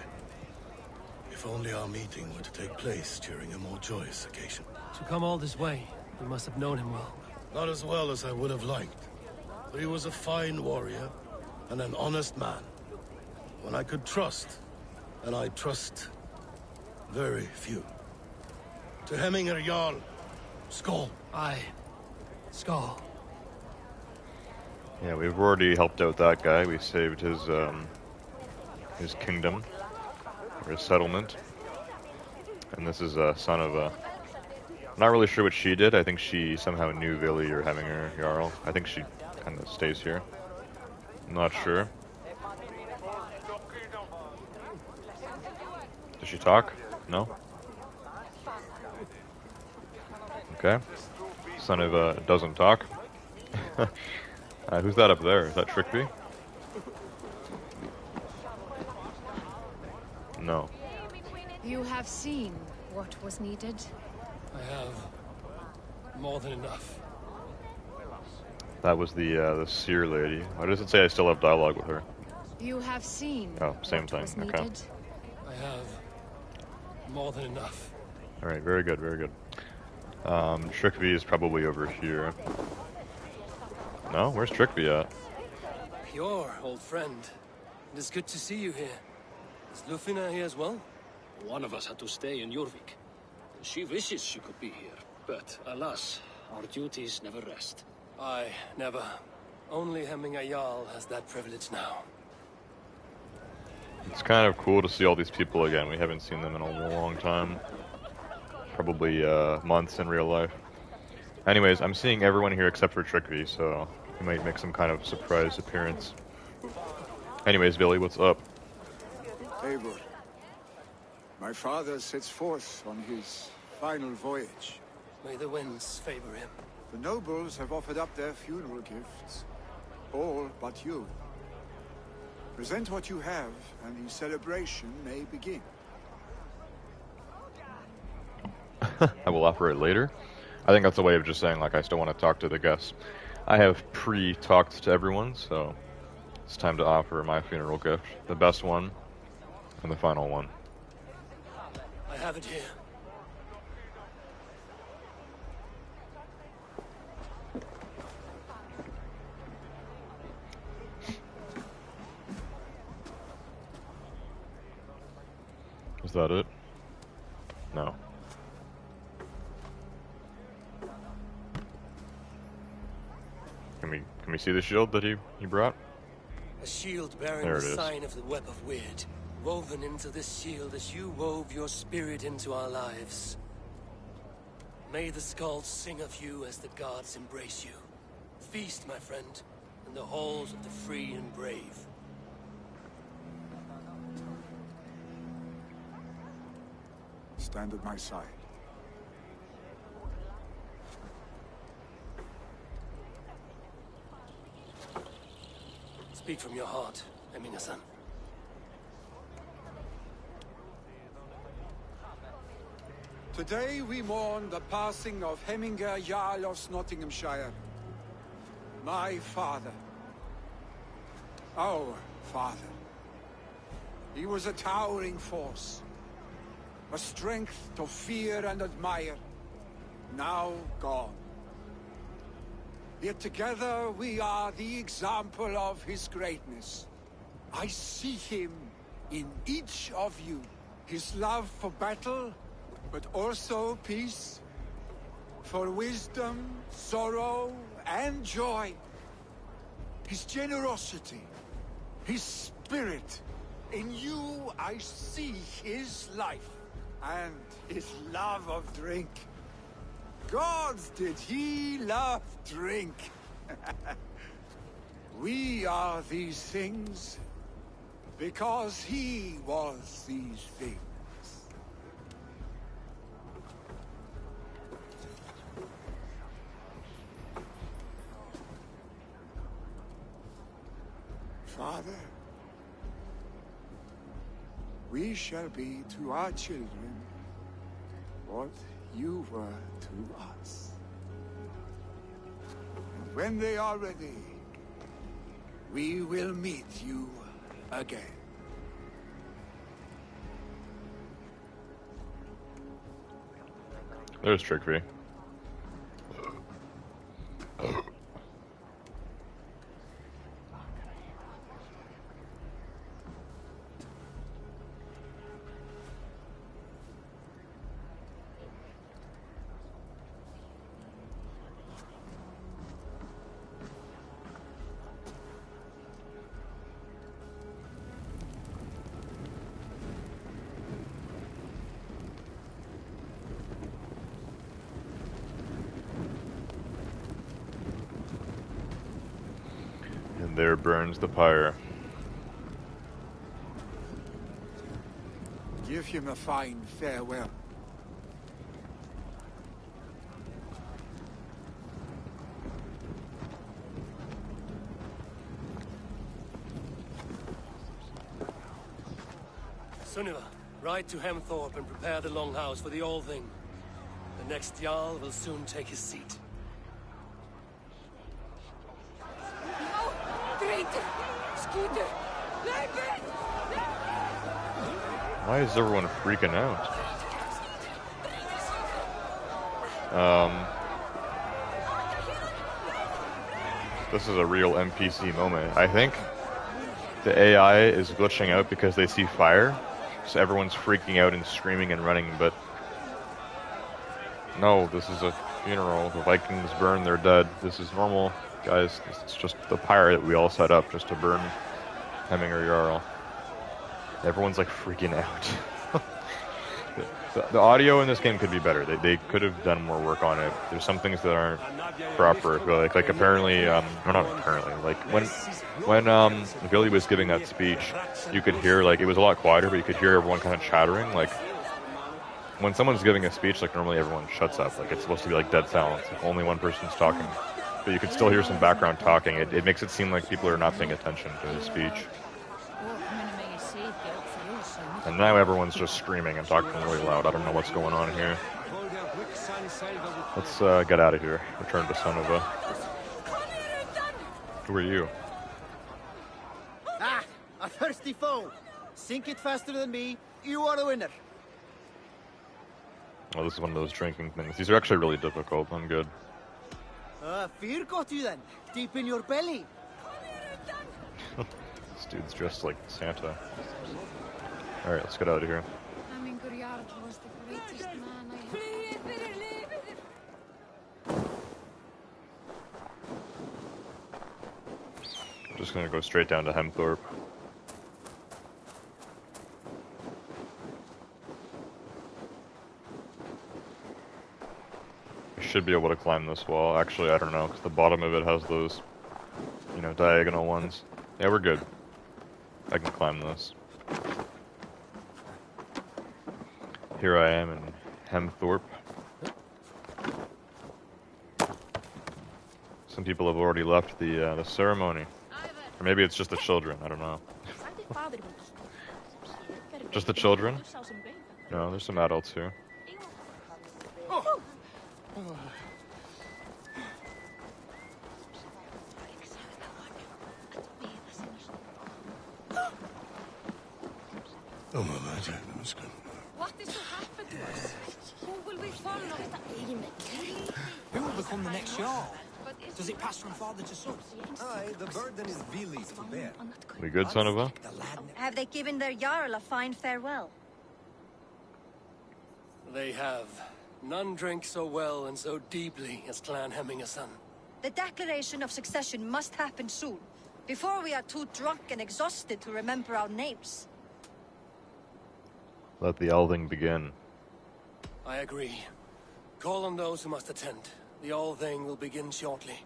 If only our meeting were to take place during a more joyous occasion. To come all this way, you must have known him well. Not as well as I would have liked. But he was a fine warrior and an honest man. One I could trust, and I trust very few. To Hemminger Jarl, Skål. Aye. Skål. Yeah, we've already helped out that guy. We saved his kingdom, or his settlement. And this is a son of a... I'm not really sure what she did. I think she somehow knew Villy or Hemminger Jarl. I think she kind of stays here. I'm not sure. Does she talk? No? Okay. Son of doesn't talk. Who's that up there? Is that Trickby? No. You have seen what was needed? I have more than enough. That was the seer lady. Why does it say I still have dialogue with her? You have seen Oh, same what thing. was Okay. needed? I have more than enough. Alright, very good, very good. Trickby is probably over here. No? Where's Trickby at? Your old friend. It is good to see you here. Is Lufina here as well? One of us had to stay in Jorvik. She wishes she could be here, but alas, our duties never rest. Aye, never. Only Hemminger Jarl has that privilege now. It's kind of cool to see all these people again. We haven't seen them in a long time. Probably months in real life. Anyways, I'm seeing everyone here except for Trickby, so he might make some kind of surprise appearance. Anyways, Billy, what's up? Eivor, my father sets forth on his final voyage. May the winds favor him. The nobles have offered up their funeral gifts. All but you. Present what you have, and the celebration may begin. I will offer it later. I think that's a way of just saying, like, I still want to talk to the guests. I have pre-talked to everyone, so it's time to offer my funeral gift. The best one, and the final one. I have it here. Is that it? No. Can we see the shield that he brought? A shield bearing There the it is. sign of the web of weird, woven into this shield as you wove your spirit into our lives. May the skulls sing of you as the gods embrace you. Feast, my friend, in the halls of the free and brave. Stand at my side. Speak from your heart, Hemminger-san. Today we mourn the passing of Hemminger Jarl of Nottinghamshire. My father. Our father. He was a towering force. A strength to fear and admire. Now gone. Yet together we are the example of his greatness. I see him in each of you. His love for battle, but also peace. For wisdom, sorrow, and joy. His generosity. His spirit. In you I see his life. And his love of drink. Gods, did he love drink? We are these things because he was these things. Father, we shall be to our children what you were to us. And when they are ready, we will meet you again. There's Trickby. And there burns the pyre. Give him a fine farewell. Sunniva, ride to Hemthorpe and prepare the Longhouse for the All-Thing. The next Jarl will soon take his seat. Why is everyone freaking out? This is a real NPC moment. I think the AI is glitching out because they see fire, so everyone's freaking out and screaming and running, but no, this is a funeral. The Vikings burn their dead. This is normal, guys. It's just the pyre that we all set up just to burn Hemminger Jarl. Everyone's like freaking out. The audio in this game could be better. They could have done more work on it. There's some things that aren't proper. Like apparently, or not apparently. Like when Billy was giving that speech, you could hear like it was a lot quieter, but you could hear everyone kind of chattering. Like when someone's giving a speech, like normally everyone shuts up. Like it's supposed to be like dead silence. Like only one person's talking, but you could still hear some background talking. It makes it seem like people are not paying attention to the speech. And now everyone's just screaming and talking really loud. I don't know what's going on here. Let's get out of here. Return to Sunniva. Who are you? Ah, a thirsty foe. Sink it faster than me. You are a winner. Oh, this is one of those drinking things. These are actually really difficult. I'm good. Fear got you then. Deep in your belly. This dude's dressed like Santa. Alright, let's get out of here. Hemminger Jarl was the greatest man I'm just gonna go straight down to Hemthorpe. I should be able to climb this wall. Actually, I don't know, because the bottom of it has those, you know, diagonal ones. Yeah, we're good. I can climb this. Here I am in Hemthorpe. Some people have already left the ceremony. Or maybe it's just the children, I don't know. Just the children? No, there's some adults here. Oh, my magic, that's good. What is to happen to us? Who will we follow? Who will become the next Jarl? Does it pass from father to son? Aye, the burden is Vili's to bear. We good, Sunniva? Have they given their Jarl a fine farewell? They have. None drink so well and so deeply as Clan Hemmingerson. The declaration of succession must happen soon, before we are too drunk and exhausted to remember our names. Let the Elving begin. I agree. Call on those who must attend. The All-Thing will begin shortly.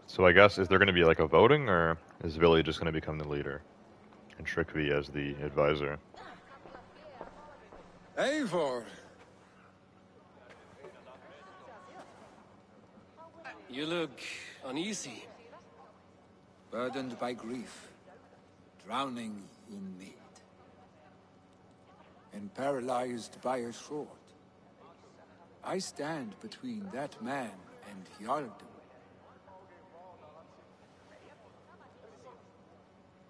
So I guess, is there going to be like a voting, or is Vili just going to become the leader? And Trickvi as the advisor? Eivor! You look uneasy. Burdened by grief, drowning in need, and paralyzed by a sword. I stand between that man and Jarldom.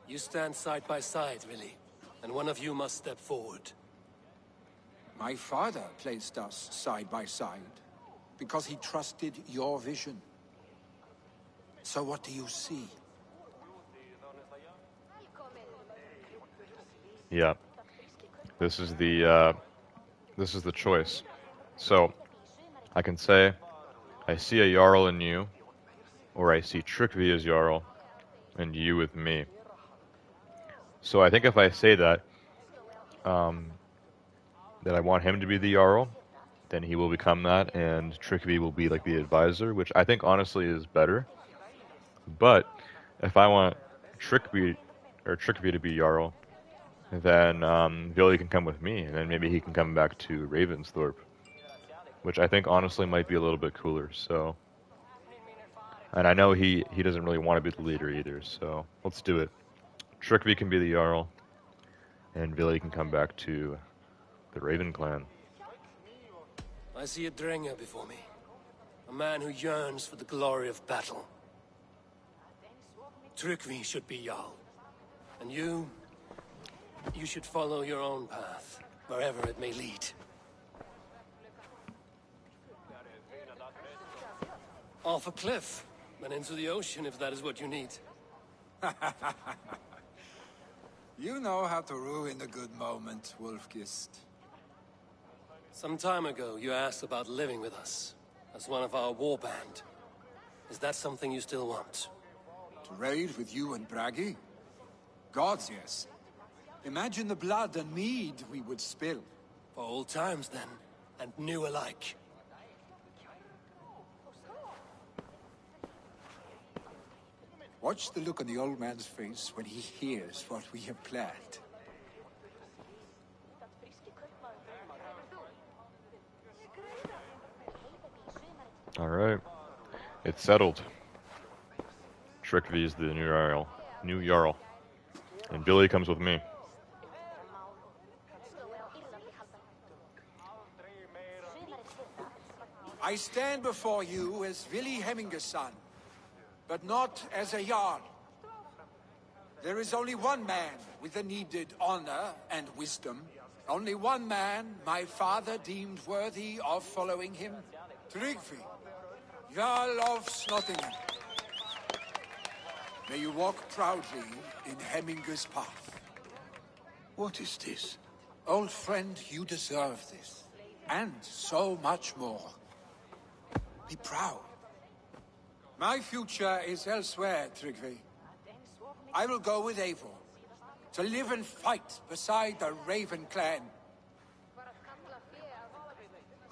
You stand side by side, Vili, and one of you must step forward. My father placed us side by side, because he trusted your vision. So what do you see? Yeah. This is the choice. So, I can say, I see a Jarl in you, or I see Trickvi as Jarl, and you with me. So I think if I say that, that I want him to be the Jarl, then he will become that, and Trickvi will be like the advisor, which I think honestly is better. But if I want Trickvi to be Jarl, then Vili can come with me, and then maybe he can come back to Ravensthorpe, which I think honestly might be a little bit cooler. So And I know he doesn't really want to be the leader either, so let's do it. Trickby can be the Jarl, and Vili can come back to the Raven clan. I see a Drenger before me. A man who yearns for the glory of battle. Trickby should be Jarl. And you should follow your own path, wherever it may lead. Off a cliff, and into the ocean if that is what you need. You know how to ruin a good moment, Wolfgist. Some time ago, you asked about living with us, as one of our war band. Is that something you still want? To raid with you and Bragi? Gods, yes. Imagine the blood and mead we would spill. For old times, then, and new alike. Watch the look on the old man's face when he hears what we have planned. Alright. It's settled. Trickby is the new Jarl. And Vili comes with me. I stand before you as Vili Hemminger's son, but not as a Jarl. There is only one man with the needed honor and wisdom. Only one man my father deemed worthy of following him. Tryggvi, Jarl of Snottingham. May you walk proudly in Hemminger's path. What is this? Old friend, you deserve this. And so much more. Be proud. My future is elsewhere, Tryggvi. I will go with Eivor, to live and fight beside the Raven clan.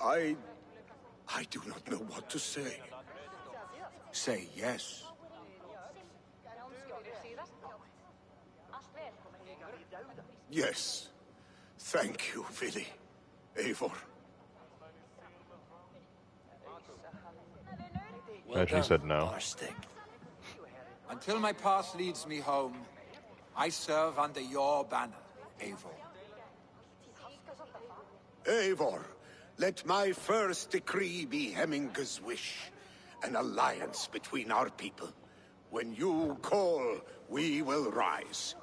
I do not know what to say. Say yes. Yes. Thank you, Vili. Eivor. And she said no. Until my path leads me home, I serve under your banner, Eivor. Eivor, let my first decree be Hemminger's wish. An alliance between our people. When you call, we will rise.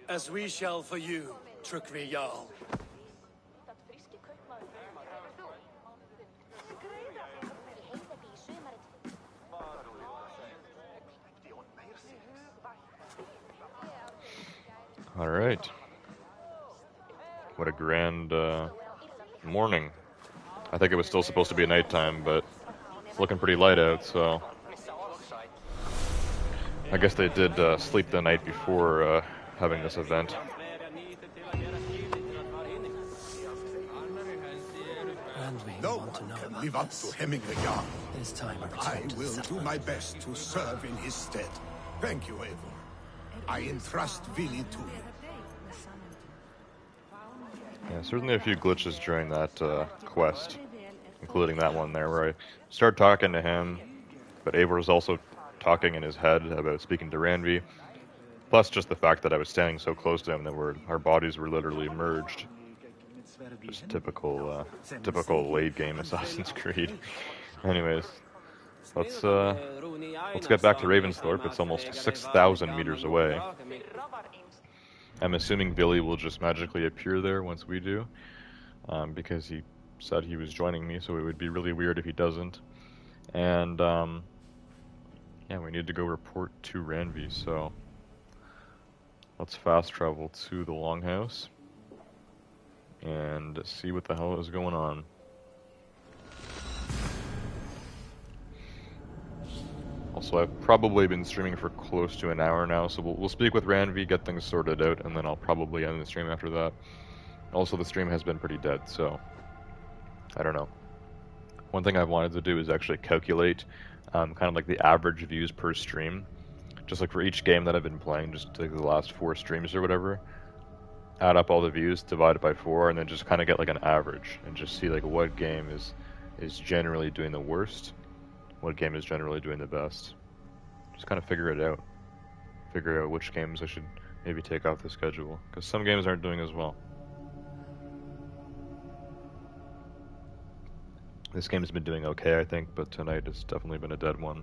As we shall for you, Trickby Jarl. All right. What a grand morning. I think it was still supposed to be nighttime, but it's looking pretty light out, so I guess they did sleep the night before having this event. No one can live up to Hemminger Jarl. But I will do my best to serve in his stead. Thank you, Eivor. I entrust Vili to you. Yeah, certainly a few glitches during that quest, including that one there where I start talking to him, but Eivor was also talking in his head about speaking to Randvi, plus just the fact that I was standing so close to him that our bodies were literally merged. Just typical late game Assassin's Creed. Anyways, let's get back to Ravensthorpe. It's almost 6,000 meters away. I'm assuming Vili will just magically appear there once we do, because he said he was joining me, so it would be really weird if he doesn't. And yeah, we need to go report to Randvi, so let's fast travel to the Longhouse and see what the hell is going on. Also, I've probably been streaming for close to an hour now, so we'll speak with Randvi, get things sorted out, and then I'll probably end the stream after that. Also, the stream has been pretty dead, so I don't know. One thing I've wanted to do is actually calculate kind of like the average views per stream, just like for each game that I've been playing, just like the last 4 streams or whatever. Add up all the views, divide it by 4, and then just kind of get like an average, and just see like what game is generally doing the worst, what game is generally doing the best. just kind of figure it out. Figure out which games I should maybe take off the schedule, because some games aren't doing as well. This game's been doing okay, I think, but tonight has definitely been a dead one.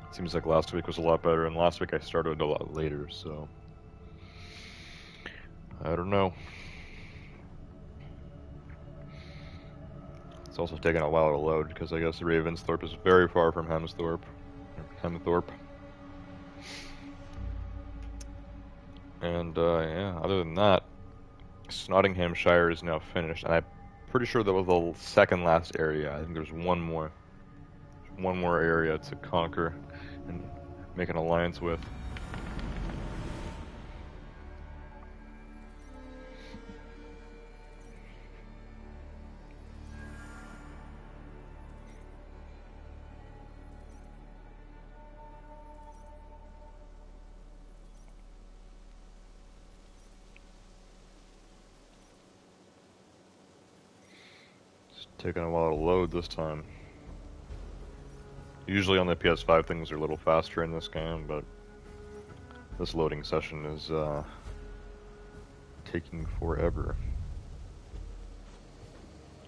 It seems like last week was a lot better, and last week I started a lot later, so I don't know. It's also taken a while to load, because I guess Ravensthorpe is very far from Hemthorpe. And yeah, other than that, Nottinghamshire is now finished, and I'm pretty sure that was the second last area. I think there's one more area to conquer and make an alliance with. Taking a while to load this time. Usually on the PS5 things are a little faster in this game, but this loading session is taking forever.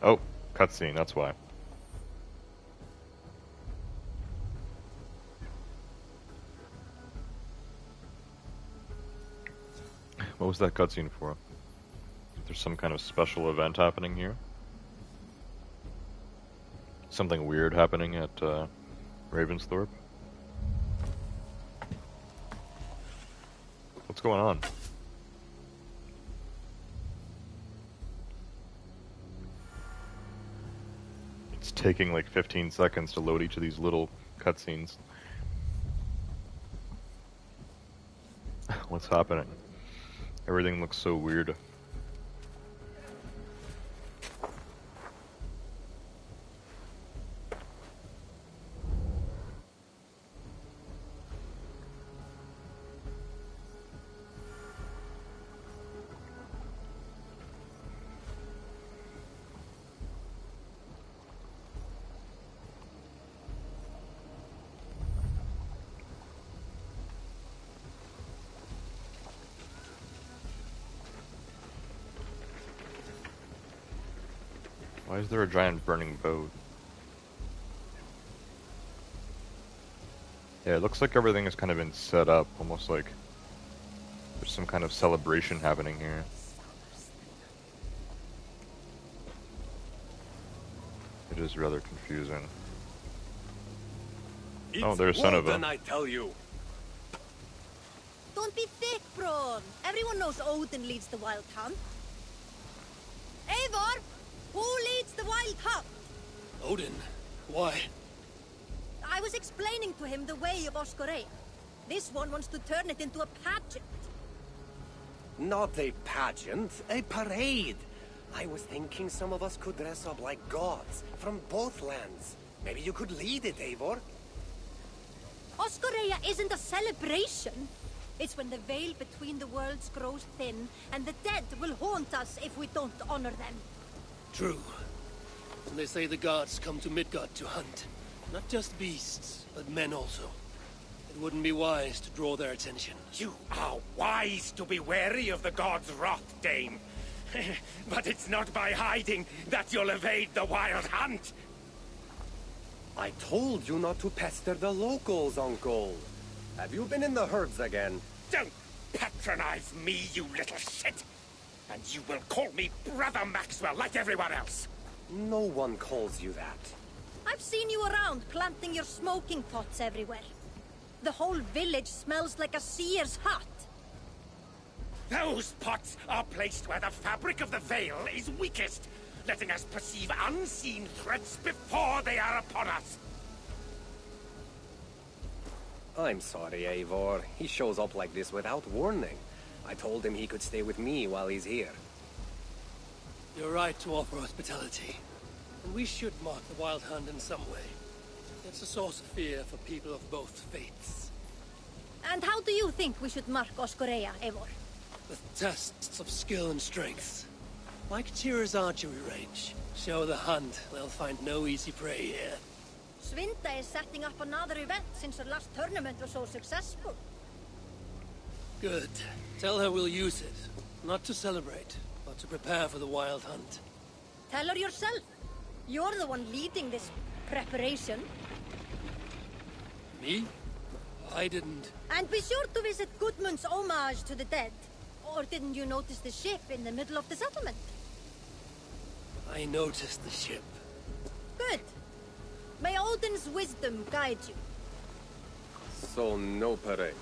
Oh, cutscene, that's why. What was that cutscene for? There's some kind of special event happening here? Something weird happening at Ravensthorpe? What's going on? It's taking like 15 seconds to load each of these little cutscenes. What's happening? Everything looks so weird. Why is there a giant burning boat? Yeah, it looks like everything has kind of been set up, almost like there's some kind of celebration happening here. It is rather confusing. Oh, there's Sonova. I tell you. Don't be thick, Braun. Everyone knows Odin leads the wild hunt. Eivor! Who leads the wild hunt? Odin? Why? I was explaining to him the way of Oscorrea. This one wants to turn it into a pageant. Not a pageant, a parade. I was thinking some of us could dress up like gods from both lands. Maybe you could lead it, Eivor. Oscorrea isn't a celebration. It's when the veil between the worlds grows thin, and the dead will haunt us if we don't honor them. True. And they say the gods come to Midgard to hunt. Not just beasts, but men also. It wouldn't be wise to draw their attention. You are wise to be wary of the gods' wrath, Dame. But it's not by hiding that you'll evade the wild hunt. I told you not to pester the locals, Uncle. Have you been in the herds again? Don't patronize me, you little shit! And you will call me Brother Maxwell like everyone else. No one calls you that. I've seen you around planting your smoking pots everywhere. The whole village smells like a seer's hut. Those pots are placed where the fabric of the veil is weakest, letting us perceive unseen threats before they are upon us. I'm sorry, Eivor. He shows up like this without warning. I told him he could stay with me while he's here. You're right to offer hospitality. And we should mark the wild hunt in some way. It's a source of fear for people of both faiths. And how do you think we should mark Oscorrea, Eivor? With tests of skill and strength. Like Tyr's archery range. Show the hunt, they'll find no easy prey here. Svinda is setting up another event since her last tournament was so successful. Good. Tell her we'll use it. Not to celebrate, but to prepare for the wild hunt. Tell her yourself. You're the one leading this preparation. Me? I didn't. And be sure to visit Gudmund's homage to the dead. Or didn't you notice the ship in the middle of the settlement? I noticed the ship. Good. May Odin's wisdom guide you. So no parade.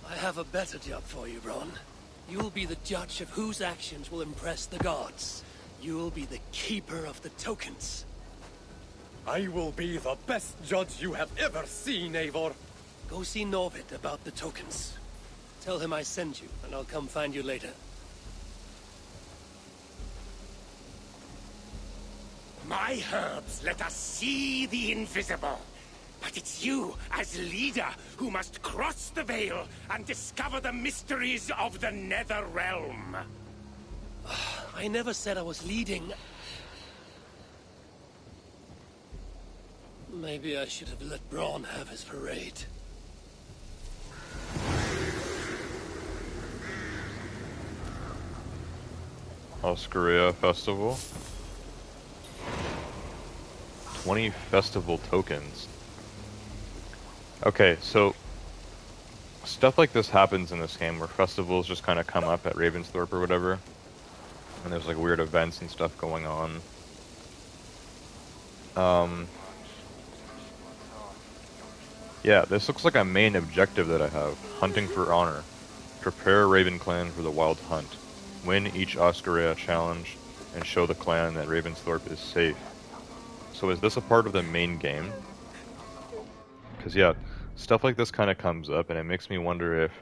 I have a better job for you, Bron. You'll be the judge of whose actions will impress the gods. You'll be the keeper of the tokens. I will be the best judge you have ever seen, Eivor. Go see Norvid about the tokens. Tell him I sent you, and I'll come find you later. My herbs let us see the invisible. But it's you, as leader, who must cross the veil and discover the mysteries of the Nether Realm. I never said I was leading. Maybe I should have let Bron have his parade. Oscaria Festival. 20 festival tokens. Okay, so stuff like this happens in this game where festivals just kind of come up at Ravensthorpe or whatever. And there's like weird events and stuff going on. Yeah, this looks like a main objective that I have. Hunting for honor. Prepare Raven Clan for the wild hunt. Win each Oscaria challenge and show the clan that Ravensthorpe is safe. So is this a part of the main game? Because yeah, stuff like this kind of comes up and it makes me wonder if,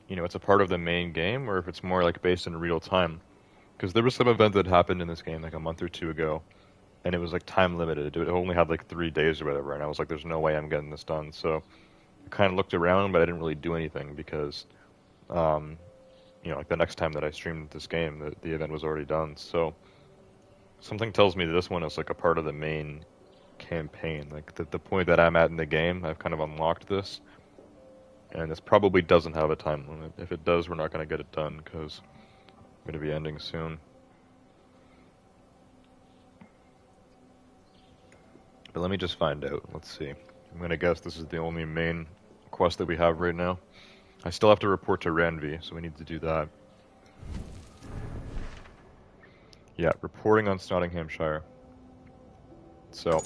you know, it's a part of the main game or if it's more like based in real time. Because there was some event that happened in this game like a month or two ago and it was like time limited. It only had like 3 days or whatever and I was like, there's no way I'm getting this done. So I kind of looked around but I didn't really do anything because, you know, like the next time that I streamed this game, the event was already done. So something tells me that this one is like a part of the main campaign. Like the point that I'm at in the game, I've kind of unlocked this. And this probably doesn't have a time limit. If it does, we're not going to get it done because I'm going to be ending soon. But let me just find out. Let's see. I'm going to guess this is the only main quest that we have right now. I still have to report to Ranvi, so we need to do that. Yeah, reporting on Nottinghamshire. So,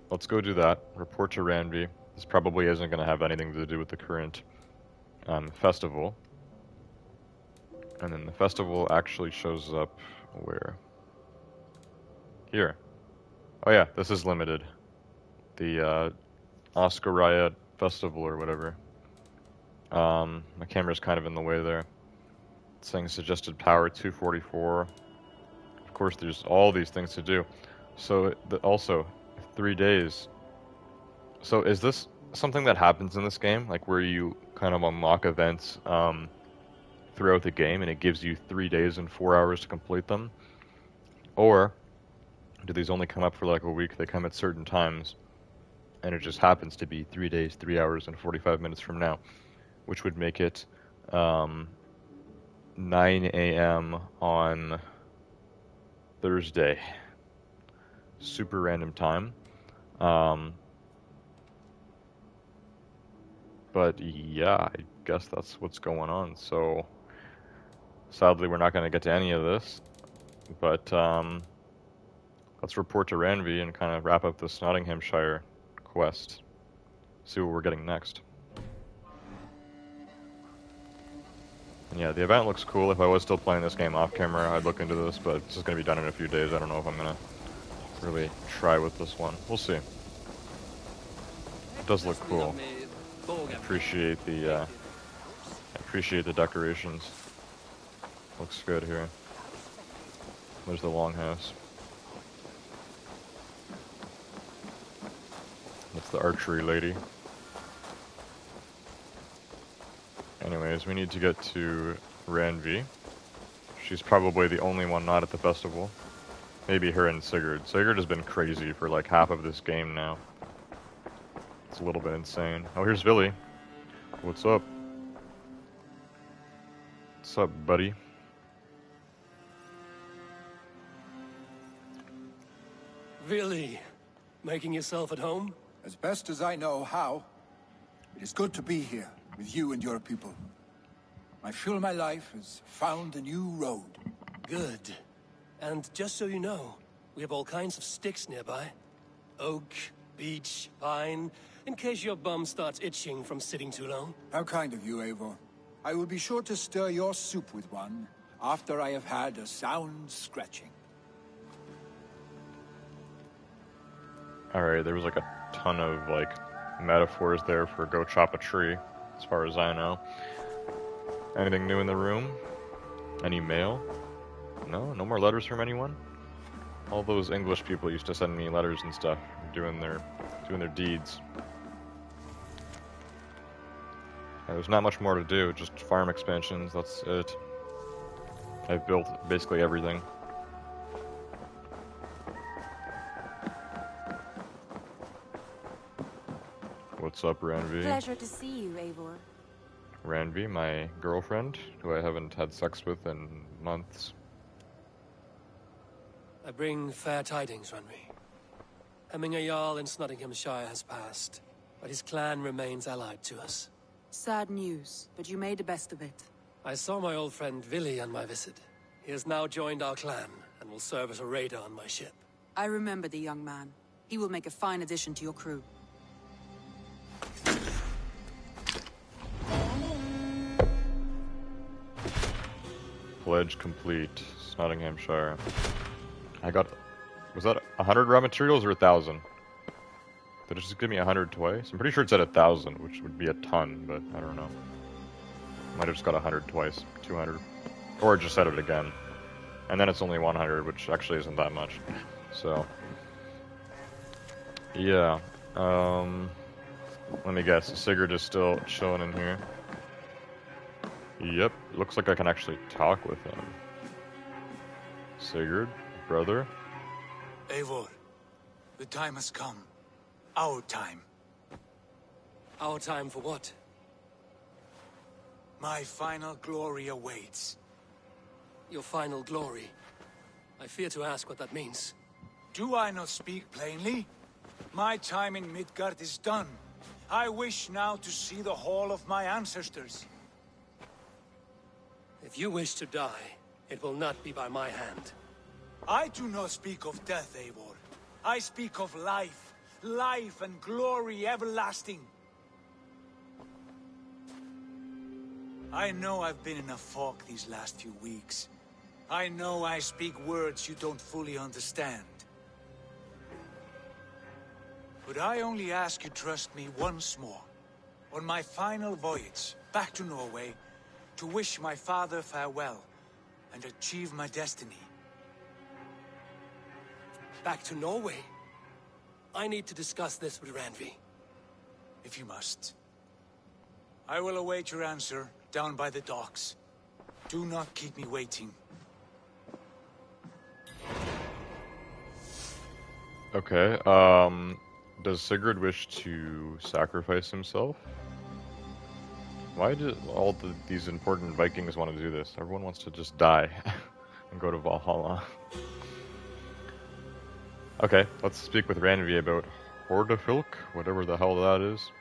let's go do that. Report to Ranvi. This probably isn't going to have anything to do with the current festival. And then the festival actually shows up where? Here. Oh yeah, this is limited. The Oscaria Festival or whatever. My camera's kind of in the way there. It's saying suggested power 244. Of course, there's all these things to do. So, also, 3 days. So, is this something that happens in this game? Like, where you kind of unlock events throughout the game, and it gives you 3 days and 4 hours to complete them? Or, do these only come up for like a week? They come at certain times, and it just happens to be 3 days, 3 hours, and 45 minutes from now, which would make it 9 a.m. on Thursday. Super random time. But yeah, I guess that's what's going on. So sadly, we're not going to get to any of this. But let's report to Ranvi and kind of wrap up this Nottinghamshire quest. See what we're getting next. And yeah, the event looks cool. If I was still playing this game off camera, I'd look into this, but this is going to be done in a few days. I don't know if I'm going to really try with this one. We'll see. It does look cool. I appreciate the decorations. Looks good here. There's the longhouse. That's the archery lady. Anyways, we need to get to Ranvi. She's probably the only one not at the festival. Maybe her and Sigurd. Sigurd has been crazy for like half of this game now. It's a little bit insane. Oh, here's Billy. What's up? What's up, buddy? Really? Making yourself at home? As best as I know how. It is good to be here with you and your people. I feel my life has found a new road. Good. And just so you know, we have all kinds of sticks nearby. Oak, beech, pine, in case your bum starts itching from sitting too long. How kind of you, Eivor. I will be sure to stir your soup with one after I have had a sound scratching. Alright, there was like a ton of like metaphors there for go chop a tree, as far as I know. Anything new in the room? Any mail? No? No more letters from anyone? All those English people used to send me letters and stuff, doing their deeds. There's not much more to do, just farm expansions, that's it. I've built basically everything. What's up, Ranvi? Pleasure to see you, Eivor. Ranvi, my girlfriend, who I haven't had sex with in months. I bring fair tidings, Ranvi. Hemminger Jarl in Nottinghamshire has passed, but his clan remains allied to us. Sad news, but you made the best of it. I saw my old friend Vili on my visit. He has now joined our clan, and will serve as a raider on my ship. I remember the young man. He will make a fine addition to your crew. Pledge complete. Nottinghamshire. I got... Was that 100 raw materials or 1,000? Did it just give me 100 twice? I'm pretty sure it said 1,000, which would be a ton, but I don't know. Might have just got 100 twice. 200. Or it just said it again. And then it's only 100, which actually isn't that much. So... Yeah. Let me guess. Sigurd is still chilling in here. Yep. Looks like I can actually talk with him. Sigurd? Brother? Eivor, the time has come. Our time. Our time for what? My final glory awaits. Your final glory? I fear to ask what that means. Do I not speak plainly? My time in Midgard is done. I wish now to see the hall of my ancestors. If you wish to die, it will not be by my hand. I do not speak of death, Eivor. I speak of life. Life and glory everlasting. I know I've been in a fog these last few weeks. I know I speak words you don't fully understand. But I only ask you trust me once more. On my final voyage back to Norway, to wish my father farewell and achieve my destiny. Back to Norway? I need to discuss this with Ranvi. If you must. I will await your answer down by the docks. Do not keep me waiting. Okay, does Sigurd wish to sacrifice himself? Why do all these important Vikings want to do this? Everyone wants to just die and go to Valhalla. Okay, let's speak with Ranvi about Hordafylk, whatever the hell that is.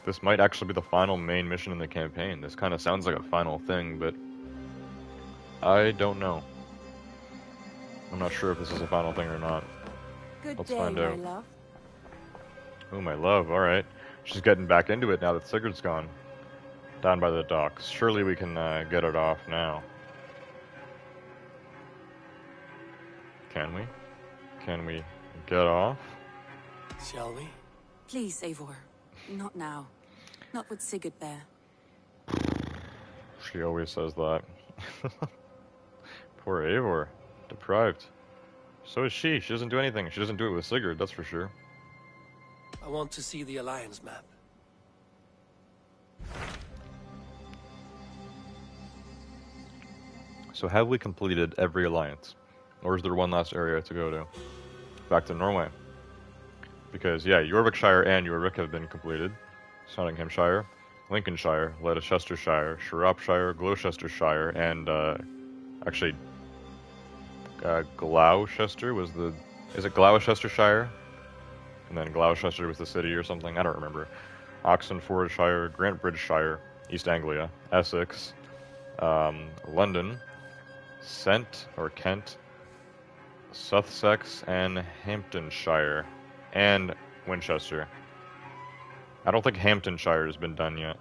This might actually be the final main mission in the campaign. This kind of sounds like a final thing, but I don't know. I'm not sure if this is a final thing or not. Let's find out. My love. Oh, my love, alright. She's getting back into it now that Sigurd's gone. Down by the docks. Surely we can get it off now. Can we? Can we get off? Shall we? Please, Eivor. Not now. Not with Sigurd there. She always says that. Poor Eivor. Deprived. So is she. She doesn't do anything. She doesn't do it with Sigurd, that's for sure. I want to see the Alliance map. So have we completed every alliance? Or is there one last area to go to? Back to Norway. Because, yeah, Jorvikshire and Jorvik have been completed. Nottinghamshire, Lincolnshire, Leicestershire, Shropshire, Gloucestershire, and, actually, Gloucester was the... Is it Gloucestershire? And then Gloucester was the city or something? I don't remember. Oxenfordshire, Grantbridgeshire, East Anglia, Essex, London, Kent, Sussex, and Hamptonshire, and Winchester. I don't think Hamptonshire has been done yet.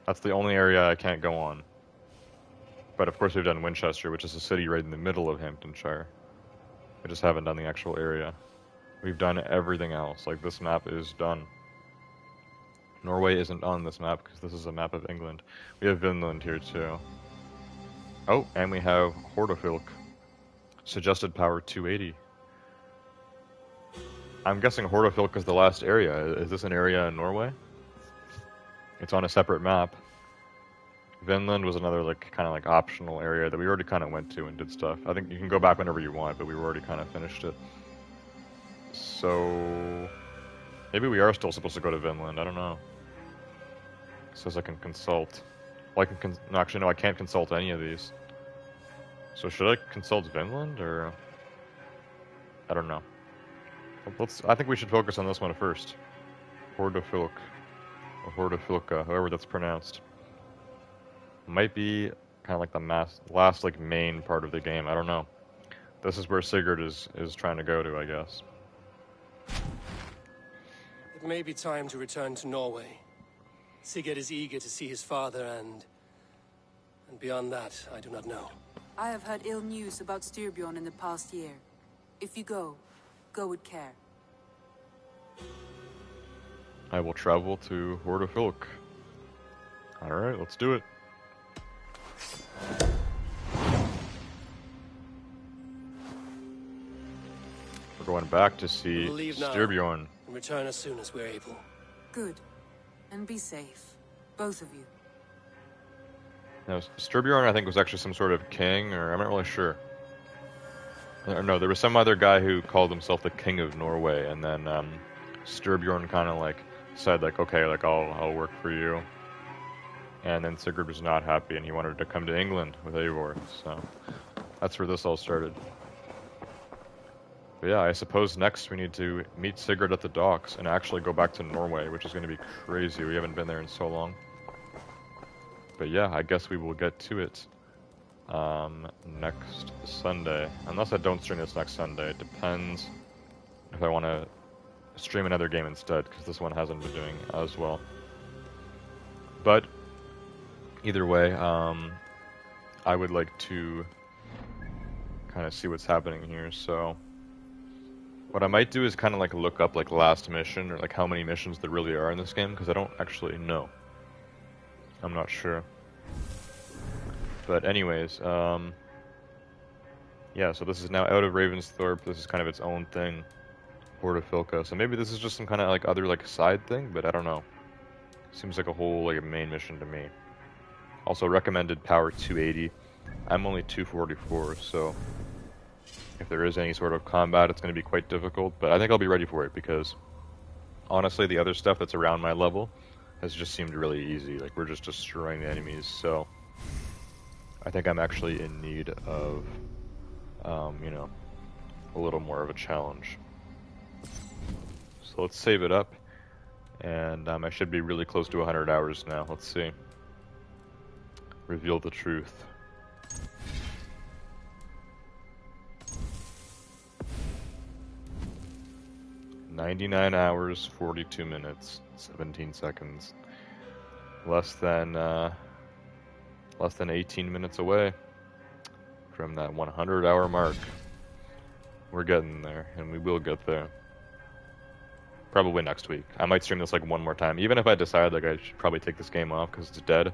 That's the only area I can't go on. But of course we've done Winchester, which is a city right in the middle of Hamptonshire. We just haven't done the actual area. We've done everything else. Like, this map is done. Norway isn't on this map because this is a map of England. We have Vinland here too. Oh, and we have Hortafylke. Suggested power 280. I'm guessing Hortafylke is the last area. Is this an area in Norway? It's on a separate map. Vinland was another, like, kind of like optional area that we already kind of went to and did stuff. I think you can go back whenever you want, but we already kind of finished it. So maybe we are still supposed to go to Vinland. I don't know. It says I can consult. Well, I can no, actually, no, I can't consult any of these. So should I consult Vinland, or... I don't know. I think we should focus on this one first. Hortafylke. Or Hortafylke, however that's pronounced. Might be kind of like the last, like, main part of the game. I don't know. This is where Sigurd is trying to go to, I guess. It may be time to return to Norway. Sigurd is eager to see his father, and beyond that, I do not know. I have heard ill news about Styrbjorn in the past year. If you go with care. I will travel to Hortafylke. Alright, let's do it. We're going back to see Styrbjorn. And return as soon as we're able. Good. And be safe. Both of you. Now, Styrbjorn, I think, was actually some sort of king, or I'm not really sure. No, there was some other guy who called himself the King of Norway, and then Styrbjorn kind of like said, like, okay, like I'll work for you. And then Sigurd was not happy, and he wanted to come to England with Eivor, so that's where this all started. But yeah, I suppose next we need to meet Sigurd at the docks and actually go back to Norway, which is going to be crazy. We haven't been there in so long. But yeah, I guess we will get to it next Sunday. Unless I don't stream this next Sunday. It depends if I want to stream another game instead, because this one hasn't been doing as well. But either way, I would like to kind of see what's happening here. So what I might do is kind of like look up like last mission, or like how many missions there really are in this game, because I don't actually know. I'm not sure. But anyways, yeah, so this is now out of Ravensthorpe. This is kind of its own thing, Hortafylke. So maybe this is just some kind of like other like side thing, but I don't know. Seems like a whole like a main mission to me. Also recommended power 280. I'm only 244, so if there is any sort of combat, it's going to be quite difficult. But I think I'll be ready for it, because honestly, the other stuff that's around my level has just seemed really easy. Like, we're just destroying the enemies, so I think I'm actually in need of, you know, a little more of a challenge. So let's save it up, and I should be really close to 100 hours now. Let's see. Reveal the truth. "99 hours, 42 minutes, 17 seconds. Less than 18 minutes away from that 100-hour mark. We're getting there, and we will get there. Probably next week. I might stream this like one more time. Even if I decide like I should probably take this game off because it's dead,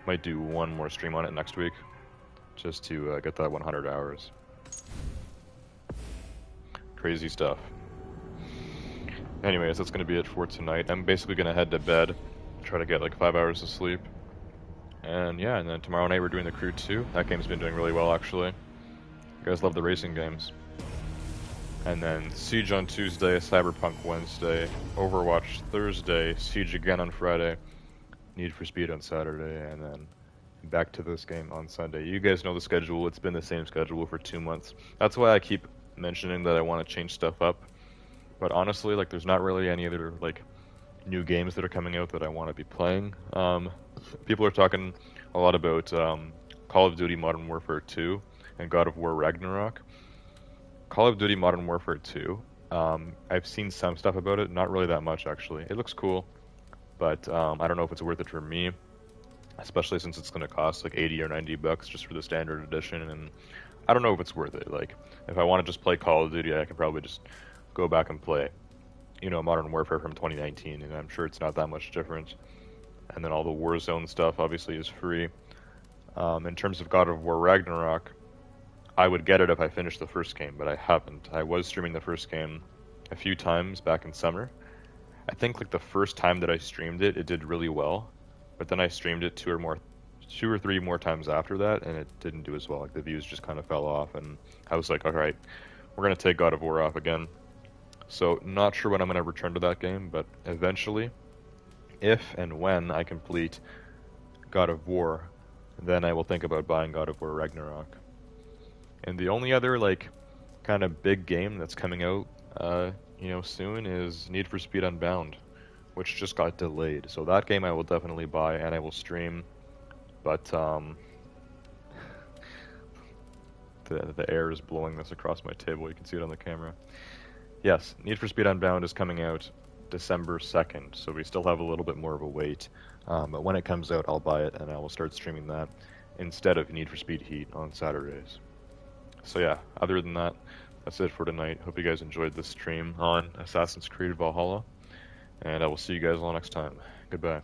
might do one more stream on it next week, just to get that 100 hours. Crazy stuff. Anyways, that's going to be it for tonight. I'm basically going to head to bed, try to get like 5 hours of sleep. And yeah, and then tomorrow night we're doing the Crew 2. That game's been doing really well, actually. You guys love the racing games. And then Siege on Tuesday, Cyberpunk Wednesday, Overwatch Thursday, Siege again on Friday, Need for Speed on Saturday, and then back to this game on Sunday. You guys know the schedule. It's been the same schedule for 2 months. That's why I keep mentioning that I want to change stuff up. But honestly, like, there's not really any other, like, new games that are coming out that I want to be playing. People are talking a lot about Call of Duty Modern Warfare 2 and God of War Ragnarok. Call of Duty Modern Warfare 2, I've seen some stuff about it, not really that much actually. It looks cool, but I don't know if it's worth it for me, especially since it's going to cost like 80 or 90 bucks just for the standard edition, and I don't know if it's worth it. Like, if I want to just play Call of Duty, I can probably just go back and play, you know, Modern Warfare from 2019, and I'm sure it's not that much different. And then all the Warzone stuff obviously is free. In terms of God of War Ragnarok, I would get it if I finished the first game, but I haven't. I was streaming the first game a few times back in summer. I think like the first time that I streamed it, it did really well, but then I streamed it two or three more times after that, and it didn't do as well. Like, the views just kind of fell off, and I was like, all right, we're gonna take God of War off again. So not sure when I'm gonna return to that game, but eventually, if and when I complete God of War, then I will think about buying God of War Ragnarok. And the only other, like, kind of big game that's coming out, you know, soon is Need for Speed Unbound, which just got delayed. So that game I will definitely buy and I will stream, but the air is blowing this across my table. You can see it on the camera. Yes, Need for Speed Unbound is coming out December 2nd, so we still have a little bit more of a wait. But when it comes out, I'll buy it and I will start streaming that instead of Need for Speed Heat on Saturdays. So yeah, other than that, that's it for tonight. Hope you guys enjoyed this stream on Assassin's Creed Valhalla, and I will see you guys all next time. Goodbye.